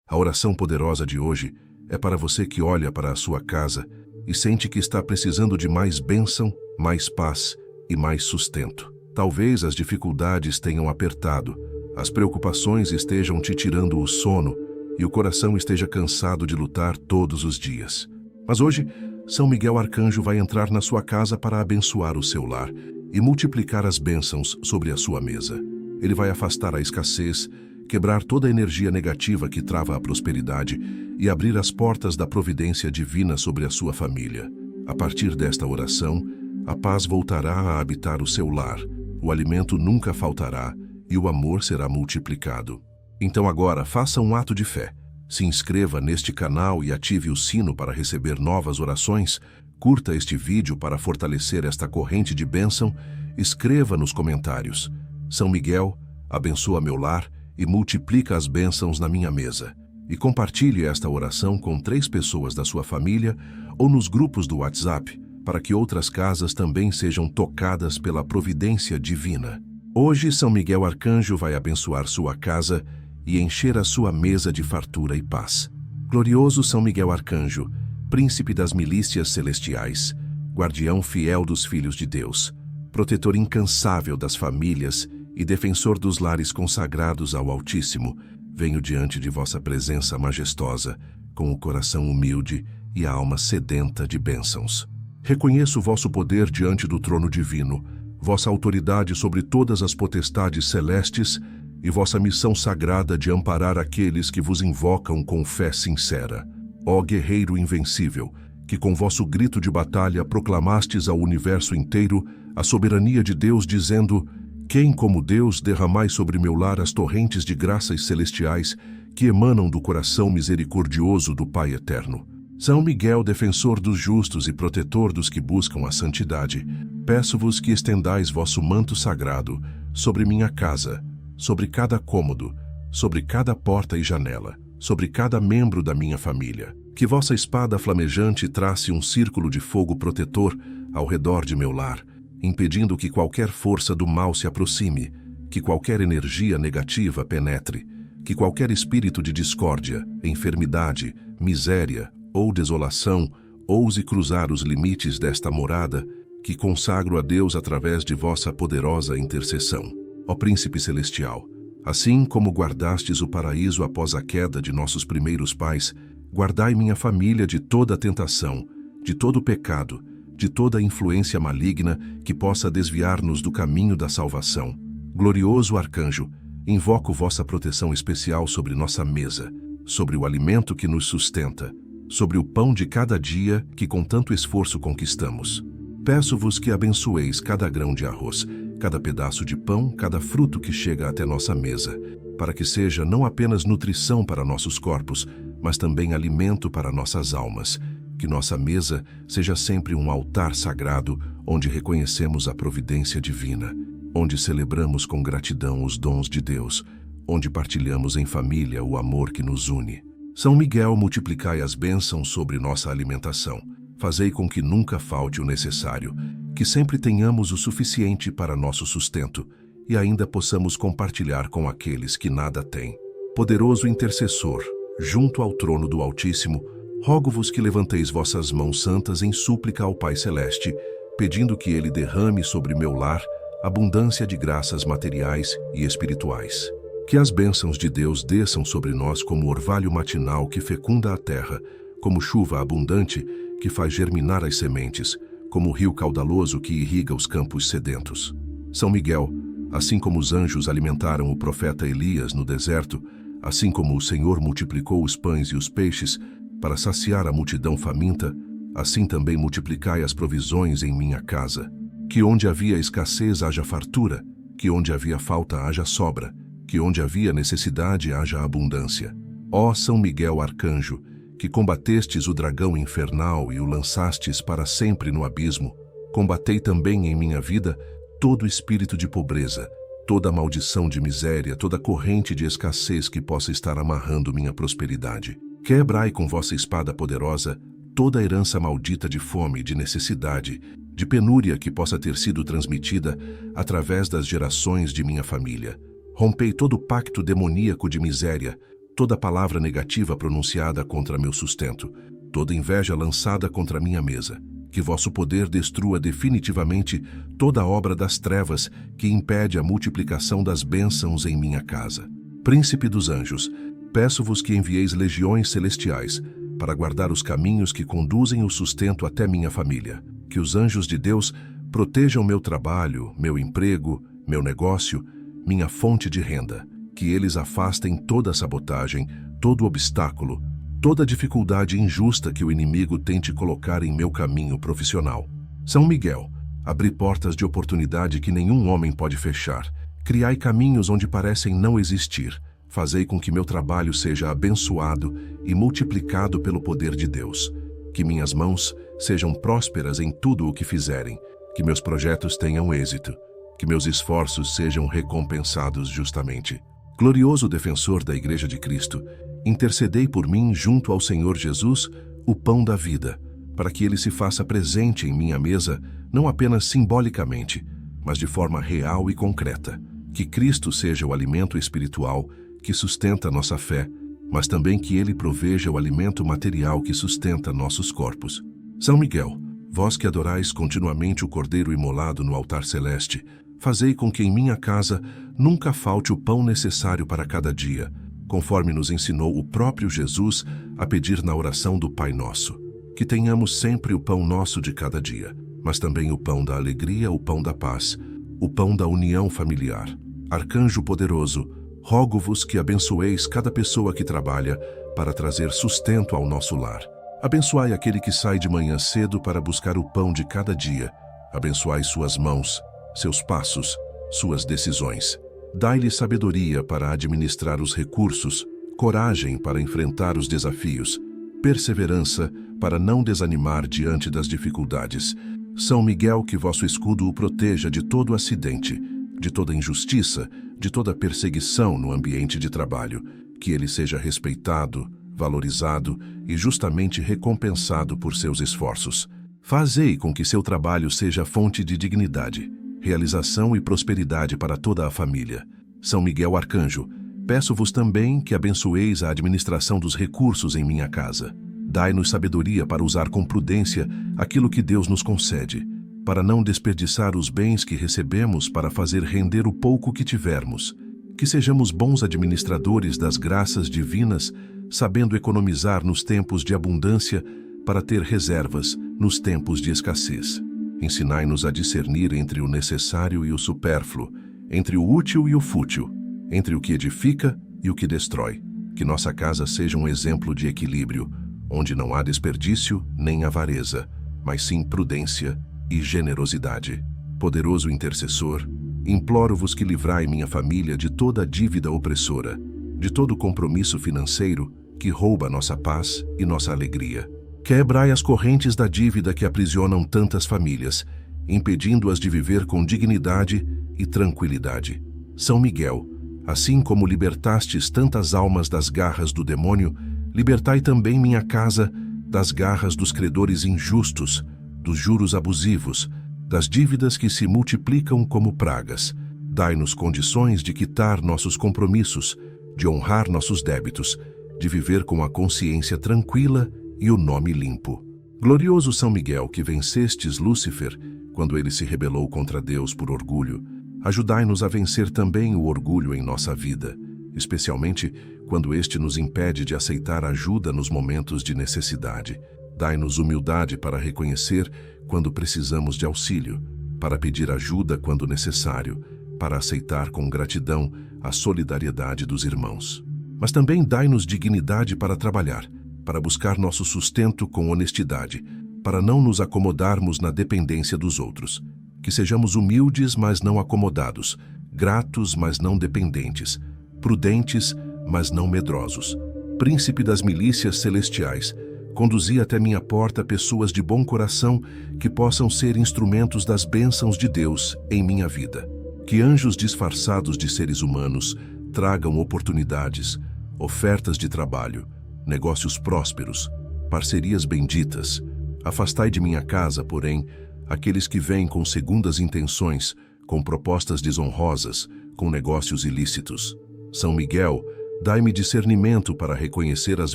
A oração poderosa de hoje é para você que olha para a sua casa e sente que está precisando de mais bênção, mais paz e mais sustento. Talvez as dificuldades tenham apertado, as preocupações estejam te tirando o sono e o coração esteja cansado de lutar todos os dias. Mas hoje, São Miguel Arcanjo vai entrar na sua casa para abençoar o seu lar e multiplicar as bênçãos sobre a sua mesa. Ele vai afastar a escassez, quebrar toda a energia negativa que trava a prosperidade e abrir as portas da providência divina sobre a sua família. A partir desta oração, a paz voltará a habitar o seu lar, o alimento nunca faltará e o amor será multiplicado. Então agora, faça um ato de fé. Se inscreva neste canal e ative o sino para receber novas orações. Curta este vídeo para fortalecer esta corrente de bênção. Escreva nos comentários: São Miguel, abençoa meu lar e multiplica as bênçãos na minha mesa. E compartilhe esta oração com 3 pessoas da sua família ou nos grupos do WhatsApp, para que outras casas também sejam tocadas pela providência divina. Hoje, São Miguel Arcanjo vai abençoar sua casa e encher a sua mesa de fartura e paz. Glorioso São Miguel Arcanjo, príncipe das milícias celestiais, guardião fiel dos filhos de Deus, protetor incansável das famílias e defensor dos lares consagrados ao Altíssimo, venho diante de vossa presença majestosa, com o coração humilde e a alma sedenta de bênçãos. Reconheço vosso poder diante do trono divino, vossa autoridade sobre todas as potestades celestes e vossa missão sagrada de amparar aqueles que vos invocam com fé sincera. Ó guerreiro invencível, que com vosso grito de batalha proclamastes ao universo inteiro a soberania de Deus, dizendo: quem como Deus derramai sobre meu lar as torrentes de graças celestiais que emanam do coração misericordioso do Pai Eterno. São Miguel, defensor dos justos e protetor dos que buscam a santidade, peço-vos que estendais vosso manto sagrado sobre minha casa, sobre cada cômodo, sobre cada porta e janela, sobre cada membro da minha família. Que vossa espada flamejante trace um círculo de fogo protetor ao redor de meu lar, impedindo que qualquer força do mal se aproxime, que qualquer energia negativa penetre, que qualquer espírito de discórdia, enfermidade, miséria ou desolação ouse cruzar os limites desta morada, que consagro a Deus através de vossa poderosa intercessão. Ó Príncipe Celestial, assim como guardastes o paraíso após a queda de nossos primeiros pais, guardai minha família de toda tentação, de todo pecado, de toda influência maligna que possa desviar-nos do caminho da salvação. Glorioso Arcanjo, invoco vossa proteção especial sobre nossa mesa, sobre o alimento que nos sustenta, sobre o pão de cada dia que com tanto esforço conquistamos. Peço-vos que abençoeis cada grão de arroz, cada pedaço de pão, cada fruto que chega até nossa mesa, para que seja não apenas nutrição para nossos corpos, mas também alimento para nossas almas. Que nossa mesa seja sempre um altar sagrado onde reconhecemos a providência divina, onde celebramos com gratidão os dons de Deus, onde partilhamos em família o amor que nos une. São Miguel, multiplicai as bênçãos sobre nossa alimentação. Fazei com que nunca falte o necessário, que sempre tenhamos o suficiente para nosso sustento e ainda possamos compartilhar com aqueles que nada têm. Poderoso intercessor, junto ao trono do Altíssimo, rogo-vos que levanteis vossas mãos santas em súplica ao Pai Celeste, pedindo que Ele derrame sobre meu lar abundância de graças materiais e espirituais. Que as bênçãos de Deus desçam sobre nós como orvalho matinal que fecunda a terra, como chuva abundante que faz germinar as sementes, como rio caudaloso que irriga os campos sedentos. São Miguel, assim como os anjos alimentaram o profeta Elias no deserto, assim como o Senhor multiplicou os pães e os peixes para saciar a multidão faminta, assim também multiplicai as provisões em minha casa. Que onde havia escassez haja fartura, que onde havia falta haja sobra, que onde havia necessidade haja abundância. Ó São Miguel Arcanjo, que combatestes o dragão infernal e o lançastes para sempre no abismo, combatei também em minha vida todo espírito de pobreza, toda maldição de miséria, toda corrente de escassez que possa estar amarrando minha prosperidade. Quebrai com vossa espada poderosa toda a herança maldita de fome, de necessidade, de penúria que possa ter sido transmitida através das gerações de minha família. Rompei todo pacto demoníaco de miséria, toda palavra negativa pronunciada contra meu sustento, toda inveja lançada contra minha mesa. Que vosso poder destrua definitivamente toda obra das trevas que impede a multiplicação das bênçãos em minha casa. Príncipe dos anjos, peço-vos que envieis legiões celestiais para guardar os caminhos que conduzem o sustento até minha família. Que os anjos de Deus protejam meu trabalho, meu emprego, meu negócio, minha fonte de renda. Que eles afastem toda sabotagem, todo obstáculo, toda dificuldade injusta que o inimigo tente colocar em meu caminho profissional. São Miguel, abri portas de oportunidade que nenhum homem pode fechar. Criai caminhos onde parecem não existir. Fazei com que meu trabalho seja abençoado e multiplicado pelo poder de Deus. Que minhas mãos sejam prósperas em tudo o que fizerem. Que meus projetos tenham êxito. Que meus esforços sejam recompensados justamente. Glorioso defensor da Igreja de Cristo, intercedei por mim junto ao Senhor Jesus, o pão da vida, para que ele se faça presente em minha mesa, não apenas simbolicamente, mas de forma real e concreta. Que Cristo seja o alimento espiritual que sustenta nossa fé, mas também que ele proveja o alimento material que sustenta nossos corpos. São Miguel, vós que adorais continuamente o Cordeiro imolado no altar celeste, fazei com que em minha casa nunca falte o pão necessário para cada dia, conforme nos ensinou o próprio Jesus a pedir na oração do Pai Nosso. Que tenhamos sempre o pão nosso de cada dia, mas também o pão da alegria, o pão da paz, o pão da união familiar. Arcanjo poderoso, rogo-vos que abençoeis cada pessoa que trabalha para trazer sustento ao nosso lar. Abençoai aquele que sai de manhã cedo para buscar o pão de cada dia. Abençoai suas mãos, seus passos, suas decisões. Dai-lhe sabedoria para administrar os recursos, coragem para enfrentar os desafios, perseverança para não desanimar diante das dificuldades. São Miguel, que vosso escudo o proteja de todo acidente, de toda injustiça, de toda perseguição no ambiente de trabalho. Que ele seja respeitado, valorizado e justamente recompensado por seus esforços. Fazei com que seu trabalho seja fonte de dignidade, realização e prosperidade para toda a família. São Miguel Arcanjo, peço-vos também que abençoeis a administração dos recursos em minha casa. Dai-nos sabedoria para usar com prudência aquilo que Deus nos concede, para não desperdiçar os bens que recebemos para fazer render o pouco que tivermos. Que sejamos bons administradores das graças divinas, sabendo economizar nos tempos de abundância para ter reservas nos tempos de escassez. Ensinai-nos a discernir entre o necessário e o supérfluo, entre o útil e o fútil, entre o que edifica e o que destrói. Que nossa casa seja um exemplo de equilíbrio, onde não há desperdício nem avareza, mas sim prudência e generosidade. Poderoso intercessor, imploro-vos que livrai minha família de toda dívida opressora, de todo compromisso financeiro que rouba nossa paz e nossa alegria. Quebrai as correntes da dívida que aprisionam tantas famílias, impedindo-as de viver com dignidade e tranquilidade. São Miguel, assim como libertastes tantas almas das garras do demônio, libertai também minha casa das garras dos credores injustos, dos juros abusivos, das dívidas que se multiplicam como pragas. Dai-nos condições de quitar nossos compromissos, de honrar nossos débitos, de viver com a consciência tranquila e o nome limpo. Glorioso São Miguel, que vencestes Lúcifer quando ele se rebelou contra Deus por orgulho, ajudai-nos a vencer também o orgulho em nossa vida, especialmente quando este nos impede de aceitar ajuda nos momentos de necessidade. Dai-nos humildade para reconhecer quando precisamos de auxílio, para pedir ajuda quando necessário, para aceitar com gratidão a solidariedade dos irmãos. Mas também dai-nos dignidade para trabalhar, para buscar nosso sustento com honestidade, para não nos acomodarmos na dependência dos outros. Que sejamos humildes, mas não acomodados, gratos, mas não dependentes, prudentes, mas não medrosos. Príncipe das milícias celestiais, conduzi até minha porta pessoas de bom coração que possam ser instrumentos das bênçãos de Deus em minha vida. Que anjos disfarçados de seres humanos tragam oportunidades, ofertas de trabalho, negócios prósperos, parcerias benditas. Afastai de minha casa, porém, aqueles que vêm com segundas intenções, com propostas desonrosas, com negócios ilícitos. São Miguel, Dai-me discernimento para reconhecer as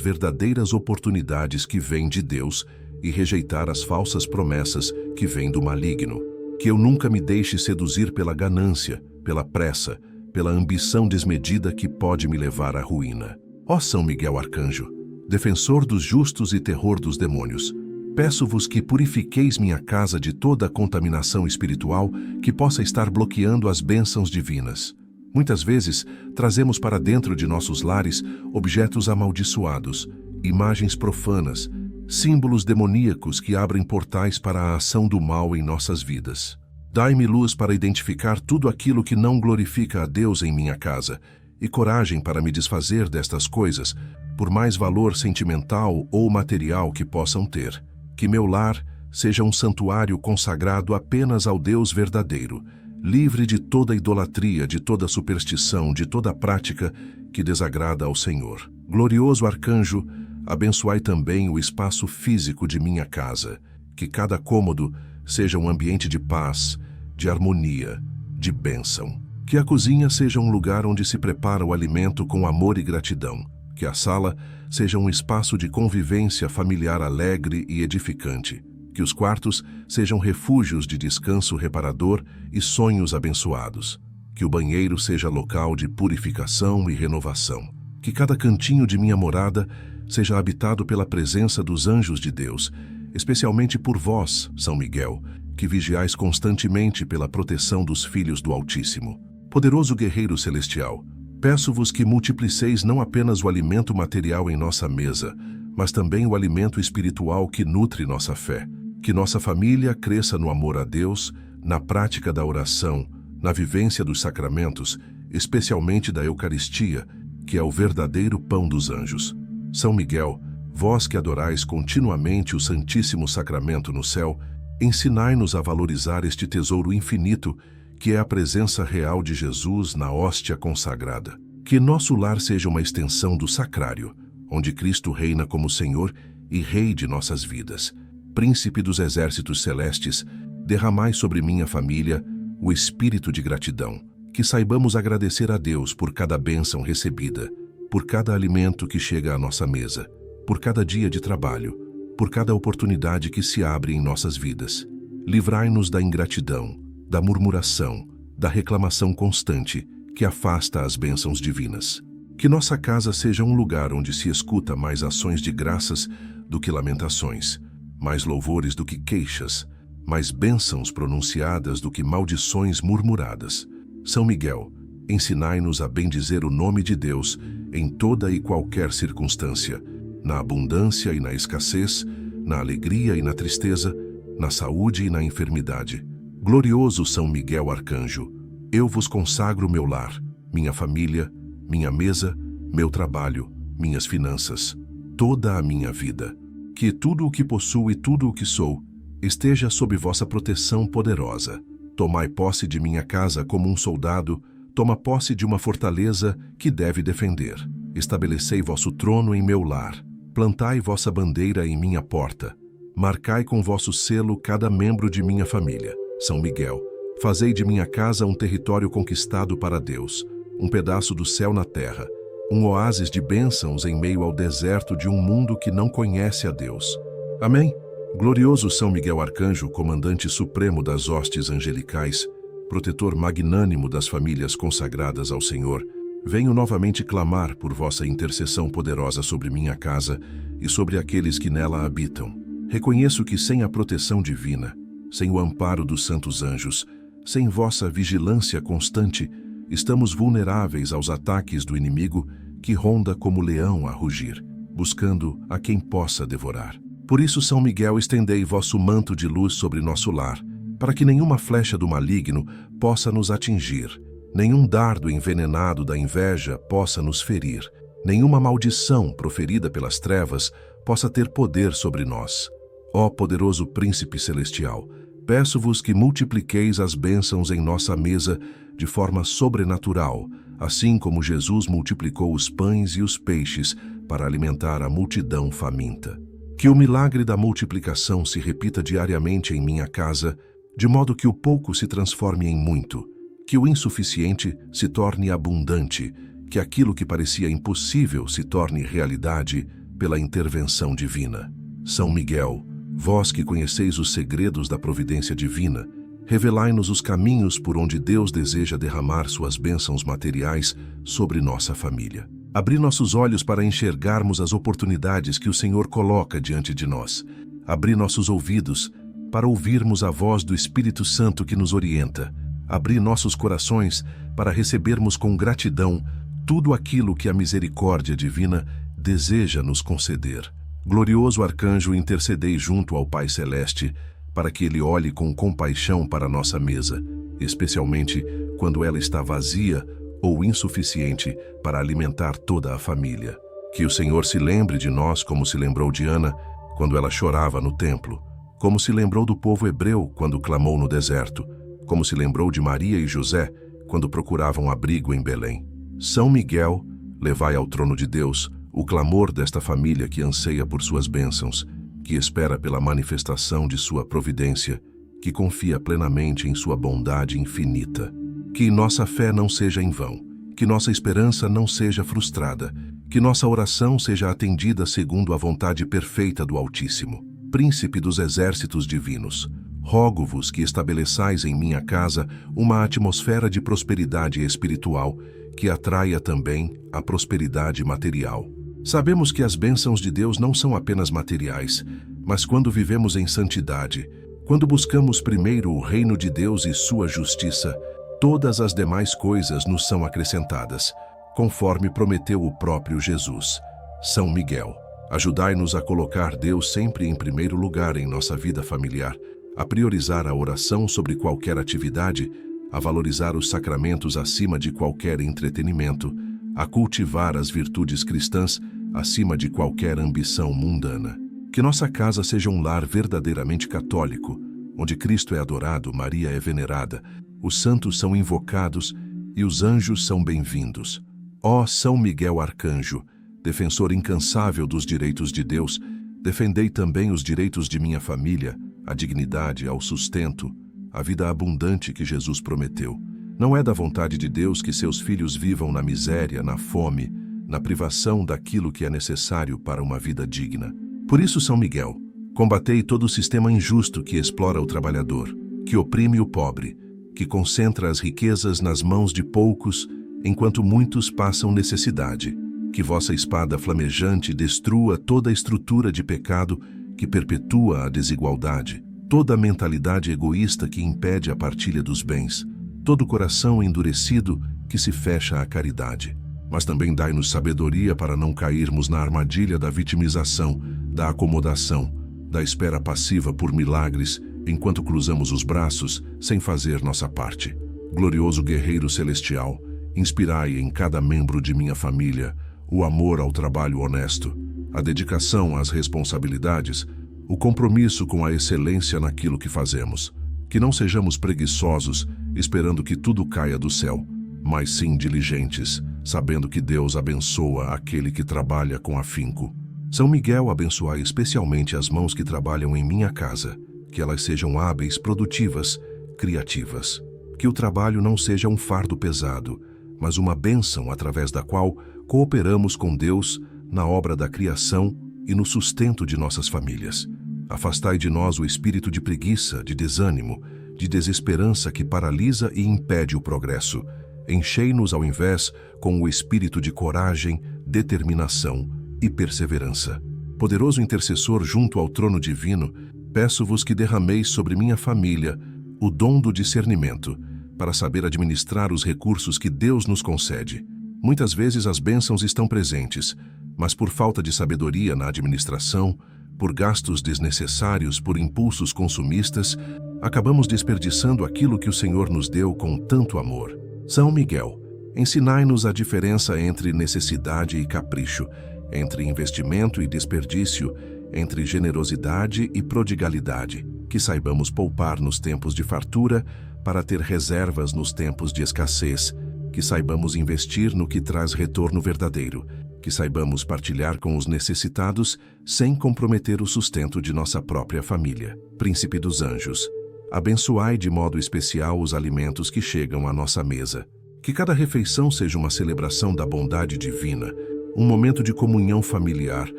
verdadeiras oportunidades que vêm de Deus e rejeitar as falsas promessas que vêm do maligno. Que eu nunca me deixe seduzir pela ganância, pela pressa, pela ambição desmedida que pode me levar à ruína. Ó São Miguel Arcanjo, defensor dos justos e terror dos demônios, peço-vos que purifiqueis minha casa de toda a contaminação espiritual que possa estar bloqueando as bênçãos divinas. Muitas vezes, trazemos para dentro de nossos lares objetos amaldiçoados, imagens profanas, símbolos demoníacos que abrem portais para a ação do mal em nossas vidas. Dai-me luz para identificar tudo aquilo que não glorifica a Deus em minha casa e coragem para me desfazer destas coisas, por mais valor sentimental ou material que possam ter. Que meu lar seja um santuário consagrado apenas ao Deus verdadeiro, livre de toda idolatria, de toda superstição, de toda prática que desagrada ao Senhor. Glorioso arcanjo, abençoai também o espaço físico de minha casa, que cada cômodo seja um ambiente de paz, de harmonia, de bênção. Que a cozinha seja um lugar onde se prepara o alimento com amor e gratidão. Que a sala seja um espaço de convivência familiar alegre e edificante. Que os quartos sejam refúgios de descanso reparador e sonhos abençoados. Que o banheiro seja local de purificação e renovação. Que cada cantinho de minha morada seja habitado pela presença dos anjos de Deus, especialmente por vós, São Miguel, que vigiais constantemente pela proteção dos filhos do Altíssimo. Poderoso guerreiro celestial, peço-vos que multipliceis não apenas o alimento material em nossa mesa, mas também o alimento espiritual que nutre nossa fé. Que nossa família cresça no amor a Deus, na prática da oração, na vivência dos sacramentos, especialmente da Eucaristia, que é o verdadeiro pão dos anjos. São Miguel, vós que adorais continuamente o Santíssimo Sacramento no céu, ensinai-nos a valorizar este tesouro infinito que é a presença real de Jesus na hóstia consagrada. Que nosso lar seja uma extensão do sacrário, onde Cristo reina como Senhor e Rei de nossas vidas. Príncipe dos exércitos celestes, derramai sobre minha família o espírito de gratidão. Que saibamos agradecer a Deus por cada bênção recebida, por cada alimento que chega à nossa mesa, por cada dia de trabalho, por cada oportunidade que se abre em nossas vidas. Livrai-nos da ingratidão, da murmuração, da reclamação constante que afasta as bênçãos divinas. Que nossa casa seja um lugar onde se escuta mais ações de graças do que lamentações, mais louvores do que queixas, mais bênçãos pronunciadas do que maldições murmuradas. São Miguel, ensinai-nos a bendizer o nome de Deus em toda e qualquer circunstância, na abundância e na escassez, na alegria e na tristeza, na saúde e na enfermidade. Glorioso São Miguel Arcanjo, eu vos consagro meu lar, minha família, minha mesa, meu trabalho, minhas finanças, toda a minha vida. Que tudo o que possuo e tudo o que sou esteja sob vossa proteção poderosa. Tomai posse de minha casa como um soldado, toma posse de uma fortaleza que deve defender. Estabelecei vosso trono em meu lar, plantai vossa bandeira em minha porta, marcai com vosso selo cada membro de minha família. São Miguel, fazei de minha casa um território conquistado para Deus, um pedaço do céu na terra, um oásis de bênçãos em meio ao deserto de um mundo que não conhece a Deus. Amém? Glorioso São Miguel Arcanjo, comandante supremo das hostes angelicais, protetor magnânimo das famílias consagradas ao Senhor, venho novamente clamar por vossa intercessão poderosa sobre minha casa e sobre aqueles que nela habitam. Reconheço que sem a proteção divina, sem o amparo dos santos anjos, sem vossa vigilância constante, estamos vulneráveis aos ataques do inimigo que ronda como leão a rugir, buscando a quem possa devorar. Por isso, São Miguel, estendei vosso manto de luz sobre nosso lar, para que nenhuma flecha do maligno possa nos atingir, nenhum dardo envenenado da inveja possa nos ferir, nenhuma maldição proferida pelas trevas possa ter poder sobre nós. Ó poderoso Príncipe Celestial, peço-vos que multipliqueis as bênçãos em nossa mesa de forma sobrenatural, assim como Jesus multiplicou os pães e os peixes para alimentar a multidão faminta. Que o milagre da multiplicação se repita diariamente em minha casa, de modo que o pouco se transforme em muito, que o insuficiente se torne abundante, que aquilo que parecia impossível se torne realidade pela intervenção divina. São Miguel, vós que conheceis os segredos da providência divina, revelai-nos os caminhos por onde Deus deseja derramar suas bênçãos materiais sobre nossa família. Abri nossos olhos para enxergarmos as oportunidades que o Senhor coloca diante de nós. Abri nossos ouvidos para ouvirmos a voz do Espírito Santo que nos orienta. Abri nossos corações para recebermos com gratidão tudo aquilo que a misericórdia divina deseja nos conceder. Glorioso arcanjo, intercedei junto ao Pai Celeste para que Ele olhe com compaixão para a nossa mesa, especialmente quando ela está vazia ou insuficiente para alimentar toda a família. Que o Senhor se lembre de nós como se lembrou de Ana quando ela chorava no templo, como se lembrou do povo hebreu quando clamou no deserto, como se lembrou de Maria e José quando procuravam abrigo em Belém. São Miguel, levai ao trono de Deus o clamor desta família que anseia por suas bênçãos, que espera pela manifestação de sua providência, que confia plenamente em sua bondade infinita. Que nossa fé não seja em vão, que nossa esperança não seja frustrada, que nossa oração seja atendida segundo a vontade perfeita do Altíssimo. Príncipe dos exércitos divinos, rogo-vos que estabeleçais em minha casa uma atmosfera de prosperidade espiritual que atraia também a prosperidade material. Sabemos que as bênçãos de Deus não são apenas materiais, mas quando vivemos em santidade, quando buscamos primeiro o reino de Deus e sua justiça, todas as demais coisas nos são acrescentadas, conforme prometeu o próprio Jesus. São Miguel, ajudai-nos a colocar Deus sempre em primeiro lugar em nossa vida familiar, a priorizar a oração sobre qualquer atividade, a valorizar os sacramentos acima de qualquer entretenimento, a cultivar as virtudes cristãs acima de qualquer ambição mundana. Que nossa casa seja um lar verdadeiramente católico, onde Cristo é adorado, Maria é venerada, os santos são invocados e os anjos são bem-vindos. Ó São Miguel Arcanjo, defensor incansável dos direitos de Deus, defendei também os direitos de minha família, a dignidade, ao sustento, a vida abundante que Jesus prometeu. Não é da vontade de Deus que seus filhos vivam na miséria, na fome, na privação daquilo que é necessário para uma vida digna. Por isso, São Miguel, combatei todo o sistema injusto que explora o trabalhador, que oprime o pobre, que concentra as riquezas nas mãos de poucos, enquanto muitos passam necessidade. Que vossa espada flamejante destrua toda a estrutura de pecado que perpetua a desigualdade, toda a mentalidade egoísta que impede a partilha dos bens, todo o coração endurecido que se fecha à caridade. Mas também dai-nos sabedoria para não cairmos na armadilha da vitimização, da acomodação, da espera passiva por milagres, enquanto cruzamos os braços sem fazer nossa parte. Glorioso guerreiro celestial, inspirai em cada membro de minha família o amor ao trabalho honesto, a dedicação às responsabilidades, o compromisso com a excelência naquilo que fazemos. Que não sejamos preguiçosos, esperando que tudo caia do céu, mas sim diligentes, sabendo que Deus abençoa aquele que trabalha com afinco. São Miguel, abençoai especialmente as mãos que trabalham em minha casa, que elas sejam hábeis, produtivas, criativas. Que o trabalho não seja um fardo pesado, mas uma bênção através da qual cooperamos com Deus na obra da criação e no sustento de nossas famílias. Afastai de nós o espírito de preguiça, de desânimo, de desesperança que paralisa e impede o progresso. Enchei-nos, ao invés, com o espírito de coragem, determinação e perseverança. Poderoso intercessor junto ao trono divino, peço-vos que derrameis sobre minha família o dom do discernimento, para saber administrar os recursos que Deus nos concede. Muitas vezes as bênçãos estão presentes, mas por falta de sabedoria na administração, por gastos desnecessários, por impulsos consumistas, acabamos desperdiçando aquilo que o Senhor nos deu com tanto amor. São Miguel, ensinai-nos a diferença entre necessidade e capricho, entre investimento e desperdício, entre generosidade e prodigalidade, que saibamos poupar nos tempos de fartura para ter reservas nos tempos de escassez, que saibamos investir no que traz retorno verdadeiro, que saibamos partilhar com os necessitados sem comprometer o sustento de nossa própria família. Príncipe dos anjos, abençoai de modo especial os alimentos que chegam à nossa mesa. Que cada refeição seja uma celebração da bondade divina, um momento de comunhão familiar,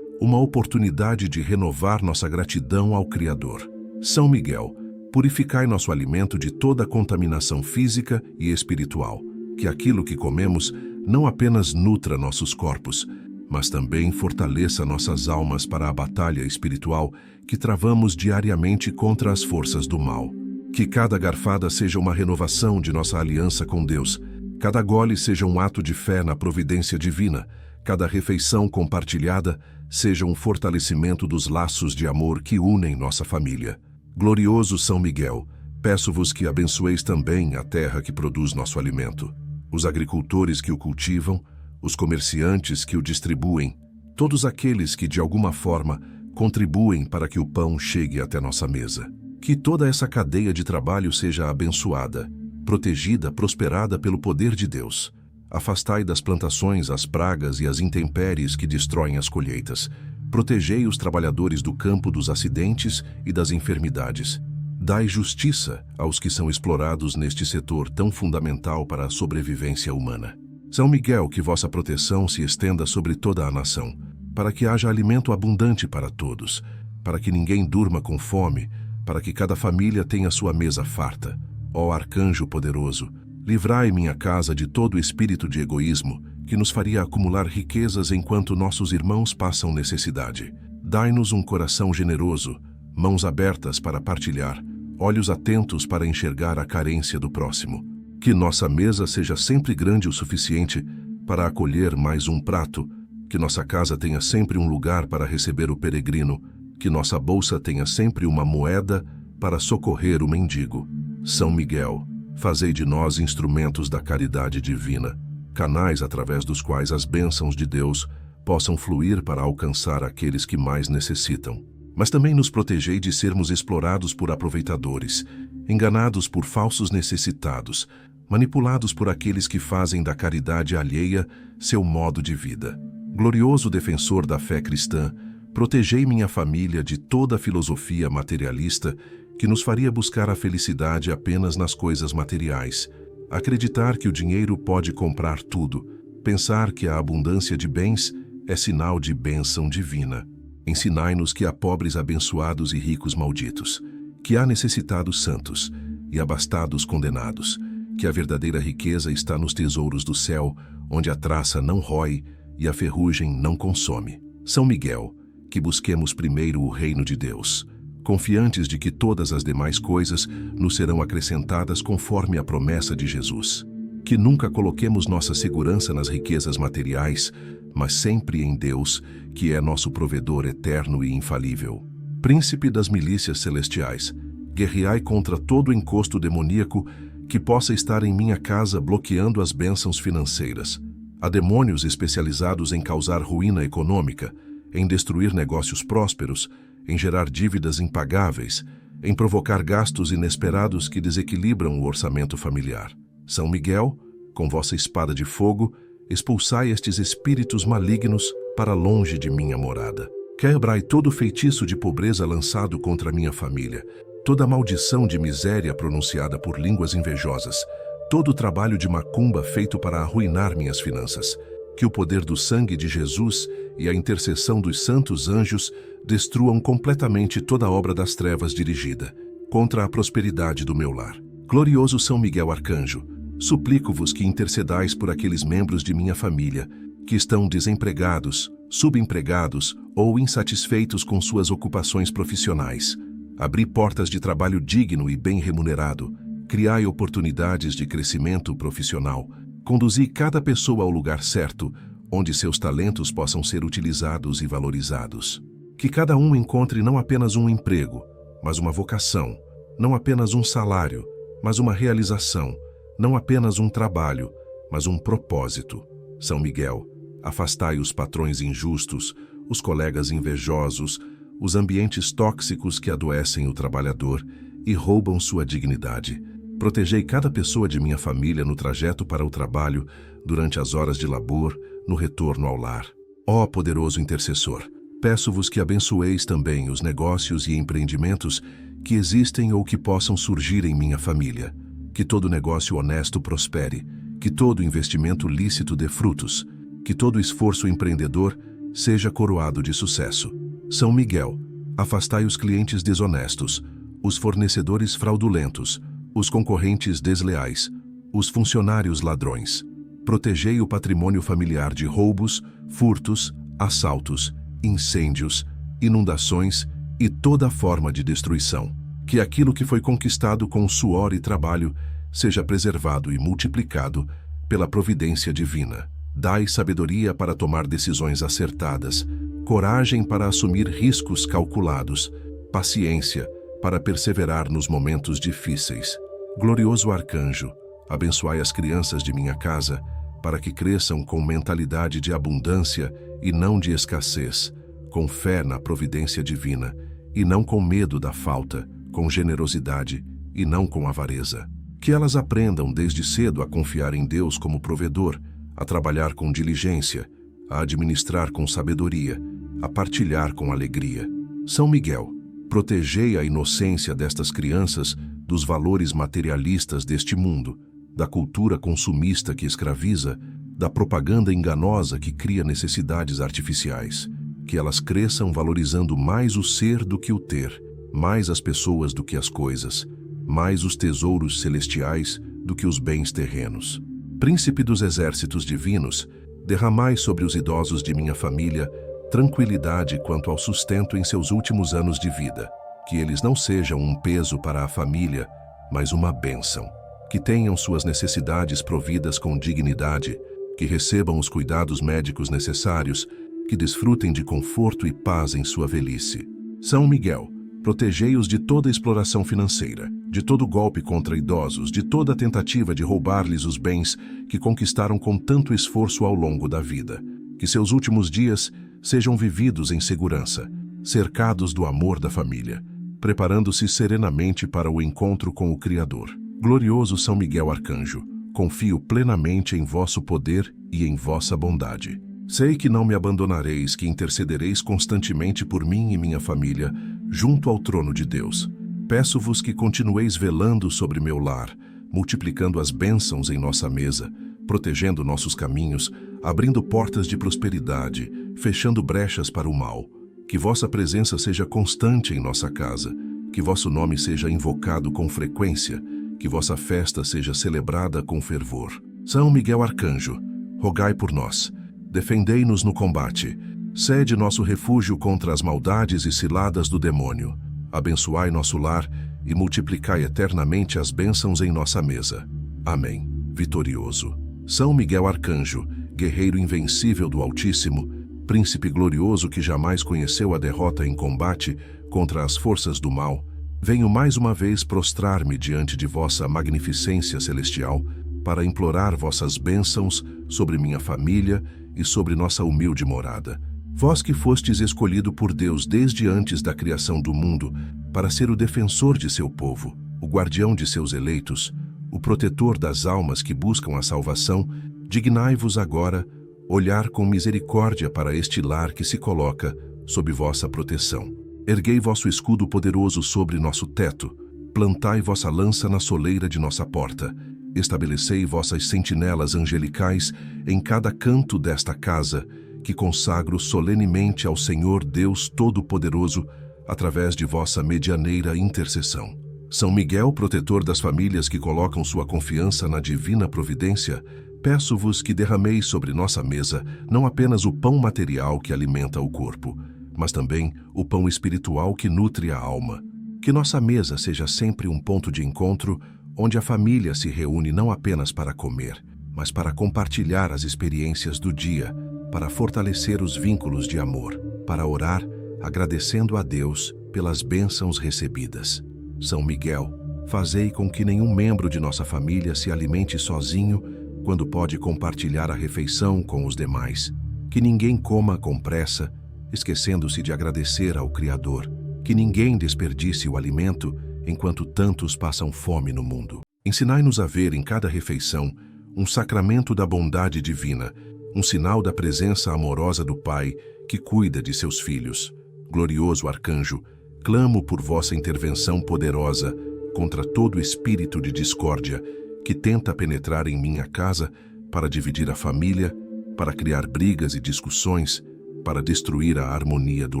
uma oportunidade de renovar nossa gratidão ao Criador. São Miguel, purificai nosso alimento de toda contaminação física e espiritual. Que aquilo que comemos não apenas nutra nossos corpos, mas também fortaleça nossas almas para a batalha espiritual que travamos diariamente contra as forças do mal. Que cada garfada seja uma renovação de nossa aliança com Deus, cada gole seja um ato de fé na providência divina, cada refeição compartilhada seja um fortalecimento dos laços de amor que unem nossa família. Glorioso São Miguel, peço-vos que abençoeis também a terra que produz nosso alimento, os agricultores que o cultivam, os comerciantes que o distribuem, todos aqueles que de alguma forma contribuem para que o pão chegue até nossa mesa. Que toda essa cadeia de trabalho seja abençoada, protegida, prosperada pelo poder de Deus. Afastai das plantações as pragas e as intempéries que destroem as colheitas. Protegei os trabalhadores do campo dos acidentes e das enfermidades. Dai justiça aos que são explorados neste setor tão fundamental para a sobrevivência humana. São Miguel, que vossa proteção se estenda sobre toda a nação, para que haja alimento abundante para todos, para que ninguém durma com fome, para que cada família tenha sua mesa farta. Ó Arcanjo poderoso, livrai minha casa de todo espírito de egoísmo, que nos faria acumular riquezas enquanto nossos irmãos passam necessidade. Dai-nos um coração generoso, mãos abertas para partilhar, olhos atentos para enxergar a carência do próximo. Que nossa mesa seja sempre grande o suficiente para acolher mais um prato, que nossa casa tenha sempre um lugar para receber o peregrino, que nossa bolsa tenha sempre uma moeda para socorrer o mendigo. São Miguel, fazei de nós instrumentos da caridade divina, canais através dos quais as bênçãos de Deus possam fluir para alcançar aqueles que mais necessitam. Mas também nos protegei de sermos explorados por aproveitadores, enganados por falsos necessitados, manipulados por aqueles que fazem da caridade alheia seu modo de vida. Glorioso defensor da fé cristã, protegei minha família de toda a filosofia materialista que nos faria buscar a felicidade apenas nas coisas materiais, acreditar que o dinheiro pode comprar tudo, pensar que a abundância de bens é sinal de bênção divina. Ensinai-nos que há pobres abençoados e ricos malditos, que há necessitados santos e abastados condenados, que a verdadeira riqueza está nos tesouros do céu, onde a traça não rói e a ferrugem não consome. São Miguel, que busquemos primeiro o reino de Deus, confiantes de que todas as demais coisas nos serão acrescentadas conforme a promessa de Jesus. Que nunca coloquemos nossa segurança nas riquezas materiais, mas sempre em Deus, que é nosso provedor eterno e infalível. Príncipe das milícias celestiais, guerreai contra todo encosto demoníaco que possa estar em minha casa bloqueando as bênçãos financeiras. Há demônios especializados em causar ruína econômica, em destruir negócios prósperos, em gerar dívidas impagáveis, em provocar gastos inesperados que desequilibram o orçamento familiar. São Miguel, com vossa espada de fogo, expulsai estes espíritos malignos para longe de minha morada. Quebrai todo feitiço de pobreza lançado contra minha família, toda maldição de miséria pronunciada por línguas invejosas, todo o trabalho de macumba feito para arruinar minhas finanças. Que o poder do sangue de Jesus e a intercessão dos santos anjos destruam completamente toda a obra das trevas dirigida contra a prosperidade do meu lar. Glorioso São Miguel Arcanjo, suplico-vos que intercedais por aqueles membros de minha família que estão desempregados, subempregados ou insatisfeitos com suas ocupações profissionais. Abri portas de trabalho digno e bem remunerado, criai oportunidades de crescimento profissional, conduzi cada pessoa ao lugar certo, onde seus talentos possam ser utilizados e valorizados. Que cada um encontre não apenas um emprego, mas uma vocação, não apenas um salário, mas uma realização, não apenas um trabalho, mas um propósito. São Miguel, afastai os patrões injustos, os colegas invejosos, os ambientes tóxicos que adoecem o trabalhador e roubam sua dignidade. Protegei cada pessoa de minha família no trajeto para o trabalho, durante as horas de labor, no retorno ao lar. Ó poderoso intercessor, peço-vos que abençoeis também os negócios e empreendimentos que existem ou que possam surgir em minha família. Que todo negócio honesto prospere, Que todo investimento lícito dê frutos, que todo esforço empreendedor seja coroado de sucesso. São Miguel, afastai os clientes desonestos, os fornecedores fraudulentos, os concorrentes desleais, os funcionários ladrões. Protegei o patrimônio familiar de roubos, furtos, assaltos, incêndios, inundações e toda forma de destruição. Que aquilo que foi conquistado com suor e trabalho seja preservado e multiplicado pela providência divina. Dai sabedoria para tomar decisões acertadas, coragem para assumir riscos calculados, paciência para perseverar nos momentos difíceis. Glorioso arcanjo, abençoai as crianças de minha casa, para que cresçam com mentalidade de abundância e não de escassez, com fé na providência divina, e não com medo da falta, com generosidade e não com avareza. Que elas aprendam desde cedo a confiar em Deus como provedor, a trabalhar com diligência, a administrar com sabedoria, a partilhar com alegria. São Miguel, protegei a inocência destas crianças dos valores materialistas deste mundo, da cultura consumista que escraviza, da propaganda enganosa que cria necessidades artificiais. Que elas cresçam valorizando mais o ser do que o ter, mais as pessoas do que as coisas, mais os tesouros celestiais do que os bens terrenos. Príncipe dos exércitos divinos, derramai sobre os idosos de minha família tranquilidade quanto ao sustento em seus últimos anos de vida. Que eles não sejam um peso para a família, mas uma bênção. Que tenham suas necessidades providas com dignidade, que recebam os cuidados médicos necessários, que desfrutem de conforto e paz em sua velhice. São Miguel, protegei-os de toda exploração financeira, de todo golpe contra idosos, de toda tentativa de roubar-lhes os bens que conquistaram com tanto esforço ao longo da vida. Que seus últimos dias sejam vividos em segurança, cercados do amor da família, preparando-se serenamente para o encontro com o Criador. Glorioso São Miguel Arcanjo, confio plenamente em vosso poder e em vossa bondade. Sei que não me abandonareis, que intercedereis constantemente por mim e minha família, junto ao trono de Deus. Peço-vos que continueis velando sobre meu lar, multiplicando as bênçãos em nossa mesa, protegendo nossos caminhos, abrindo portas de prosperidade, fechando brechas para o mal. Que vossa presença seja constante em nossa casa, que vosso nome seja invocado com frequência, que vossa festa seja celebrada com fervor. São Miguel Arcanjo, rogai por nós, defendei-nos no combate, sede nosso refúgio contra as maldades e ciladas do demônio. Abençoai nosso lar e multiplicai eternamente as bênçãos em nossa mesa. Amém. Vitorioso. São Miguel Arcanjo, guerreiro invencível do Altíssimo, príncipe glorioso que jamais conheceu a derrota em combate contra as forças do mal, venho mais uma vez prostrar-me diante de vossa magnificência celestial para implorar vossas bênçãos sobre minha família e sobre nossa humilde morada. Vós que fostes escolhido por Deus desde antes da criação do mundo para ser o defensor de seu povo, o guardião de seus eleitos, o protetor das almas que buscam a salvação, dignai-vos agora olhar com misericórdia para este lar que se coloca sob vossa proteção. Erguei vosso escudo poderoso sobre nosso teto, plantai vossa lança na soleira de nossa porta, estabelecei vossas sentinelas angelicais em cada canto desta casa, que consagro solenemente ao Senhor Deus Todo-Poderoso, através de vossa medianeira intercessão. São Miguel, protetor das famílias que colocam sua confiança na divina providência, peço-vos que derrameis sobre nossa mesa não apenas o pão material que alimenta o corpo, mas também o pão espiritual que nutre a alma. Que nossa mesa seja sempre um ponto de encontro onde a família se reúne não apenas para comer, mas para compartilhar as experiências do dia, para fortalecer os vínculos de amor, para orar, agradecendo a Deus pelas bênçãos recebidas. São Miguel, fazei com que nenhum membro de nossa família se alimente sozinho quando pode compartilhar a refeição com os demais. Que ninguém coma com pressa, esquecendo-se de agradecer ao Criador. Que ninguém desperdice o alimento enquanto tantos passam fome no mundo. Ensinai-nos a ver em cada refeição um sacramento da bondade divina, um sinal da presença amorosa do Pai que cuida de seus filhos. Glorioso arcanjo, clamo por vossa intervenção poderosa contra todo espírito de discórdia que tenta penetrar em minha casa para dividir a família, para criar brigas e discussões, para destruir a harmonia do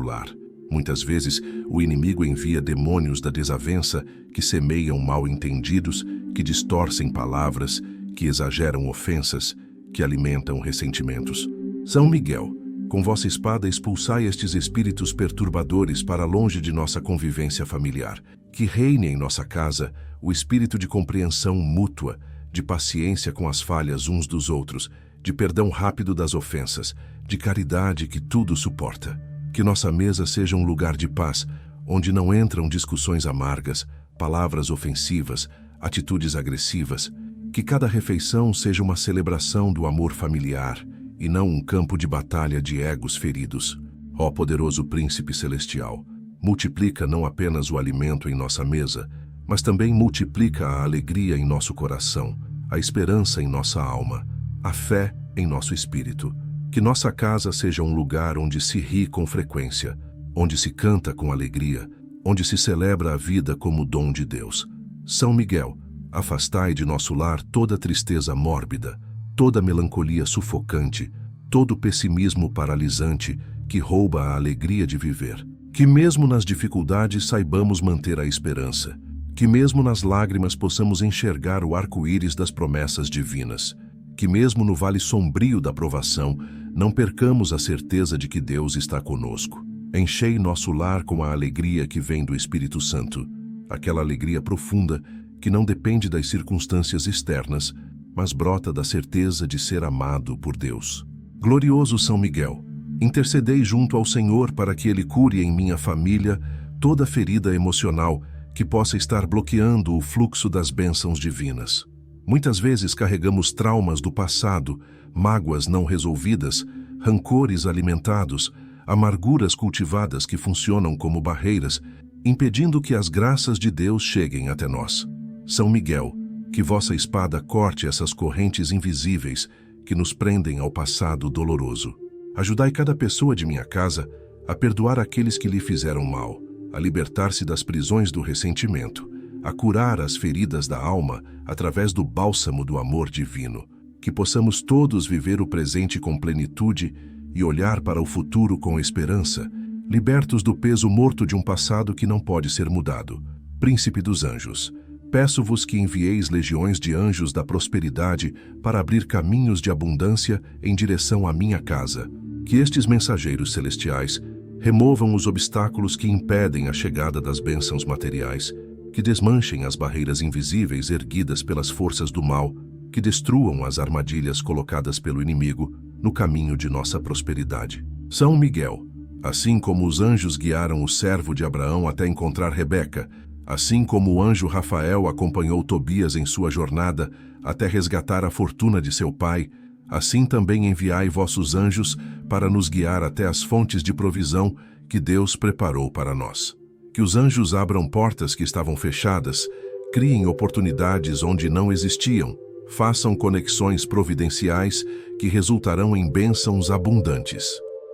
lar. Muitas vezes, o inimigo envia demônios da desavença que semeiam mal-entendidos, que distorcem palavras, que exageram ofensas, que alimentam ressentimentos. São Miguel, com vossa espada expulsai estes espíritos perturbadores para longe de nossa convivência familiar. Que reine em nossa casa o espírito de compreensão mútua, de paciência com as falhas uns dos outros, de perdão rápido das ofensas, de caridade que tudo suporta. Que nossa mesa seja um lugar de paz, onde não entram discussões amargas, palavras ofensivas, atitudes agressivas. Que cada refeição seja uma celebração do amor familiar e não um campo de batalha de egos feridos. Ó poderoso Príncipe Celestial, multiplica não apenas o alimento em nossa mesa, mas também multiplica a alegria em nosso coração, a esperança em nossa alma, a fé em nosso espírito. Que nossa casa seja um lugar onde se ri com frequência, onde se canta com alegria, onde se celebra a vida como dom de Deus. São Miguel, afastai de nosso lar toda tristeza mórbida, toda melancolia sufocante, todo pessimismo paralisante que rouba a alegria de viver. Que mesmo nas dificuldades saibamos manter a esperança. Que mesmo nas lágrimas possamos enxergar o arco-íris das promessas divinas. Que mesmo no vale sombrio da provação, não percamos a certeza de que Deus está conosco. Enchei nosso lar com a alegria que vem do Espírito Santo, aquela alegria profunda que não depende das circunstâncias externas, mas brota da certeza de ser amado por Deus. Glorioso São Miguel, intercedei junto ao Senhor para que Ele cure em minha família toda ferida emocional que possa estar bloqueando o fluxo das bênçãos divinas. Muitas vezes carregamos traumas do passado, mágoas não resolvidas, rancores alimentados, amarguras cultivadas que funcionam como barreiras, impedindo que as graças de Deus cheguem até nós. São Miguel, que vossa espada corte essas correntes invisíveis que nos prendem ao passado doloroso. Ajudai cada pessoa de minha casa a perdoar aqueles que lhe fizeram mal, a libertar-se das prisões do ressentimento, a curar as feridas da alma através do bálsamo do amor divino. Que possamos todos viver o presente com plenitude e olhar para o futuro com esperança, libertos do peso morto de um passado que não pode ser mudado. Príncipe dos Anjos, peço-vos que envieis legiões de anjos da prosperidade para abrir caminhos de abundância em direção à minha casa. Que estes mensageiros celestiais removam os obstáculos que impedem a chegada das bênçãos materiais, que desmanchem as barreiras invisíveis erguidas pelas forças do mal, que destruam as armadilhas colocadas pelo inimigo no caminho de nossa prosperidade. São Miguel, assim como os anjos guiaram o servo de Abraão até encontrar Rebeca, assim como o anjo Rafael acompanhou Tobias em sua jornada até resgatar a fortuna de seu pai, assim também enviai vossos anjos para nos guiar até as fontes de provisão que Deus preparou para nós. Que os anjos abram portas que estavam fechadas, criem oportunidades onde não existiam, façam conexões providenciais que resultarão em bênçãos abundantes.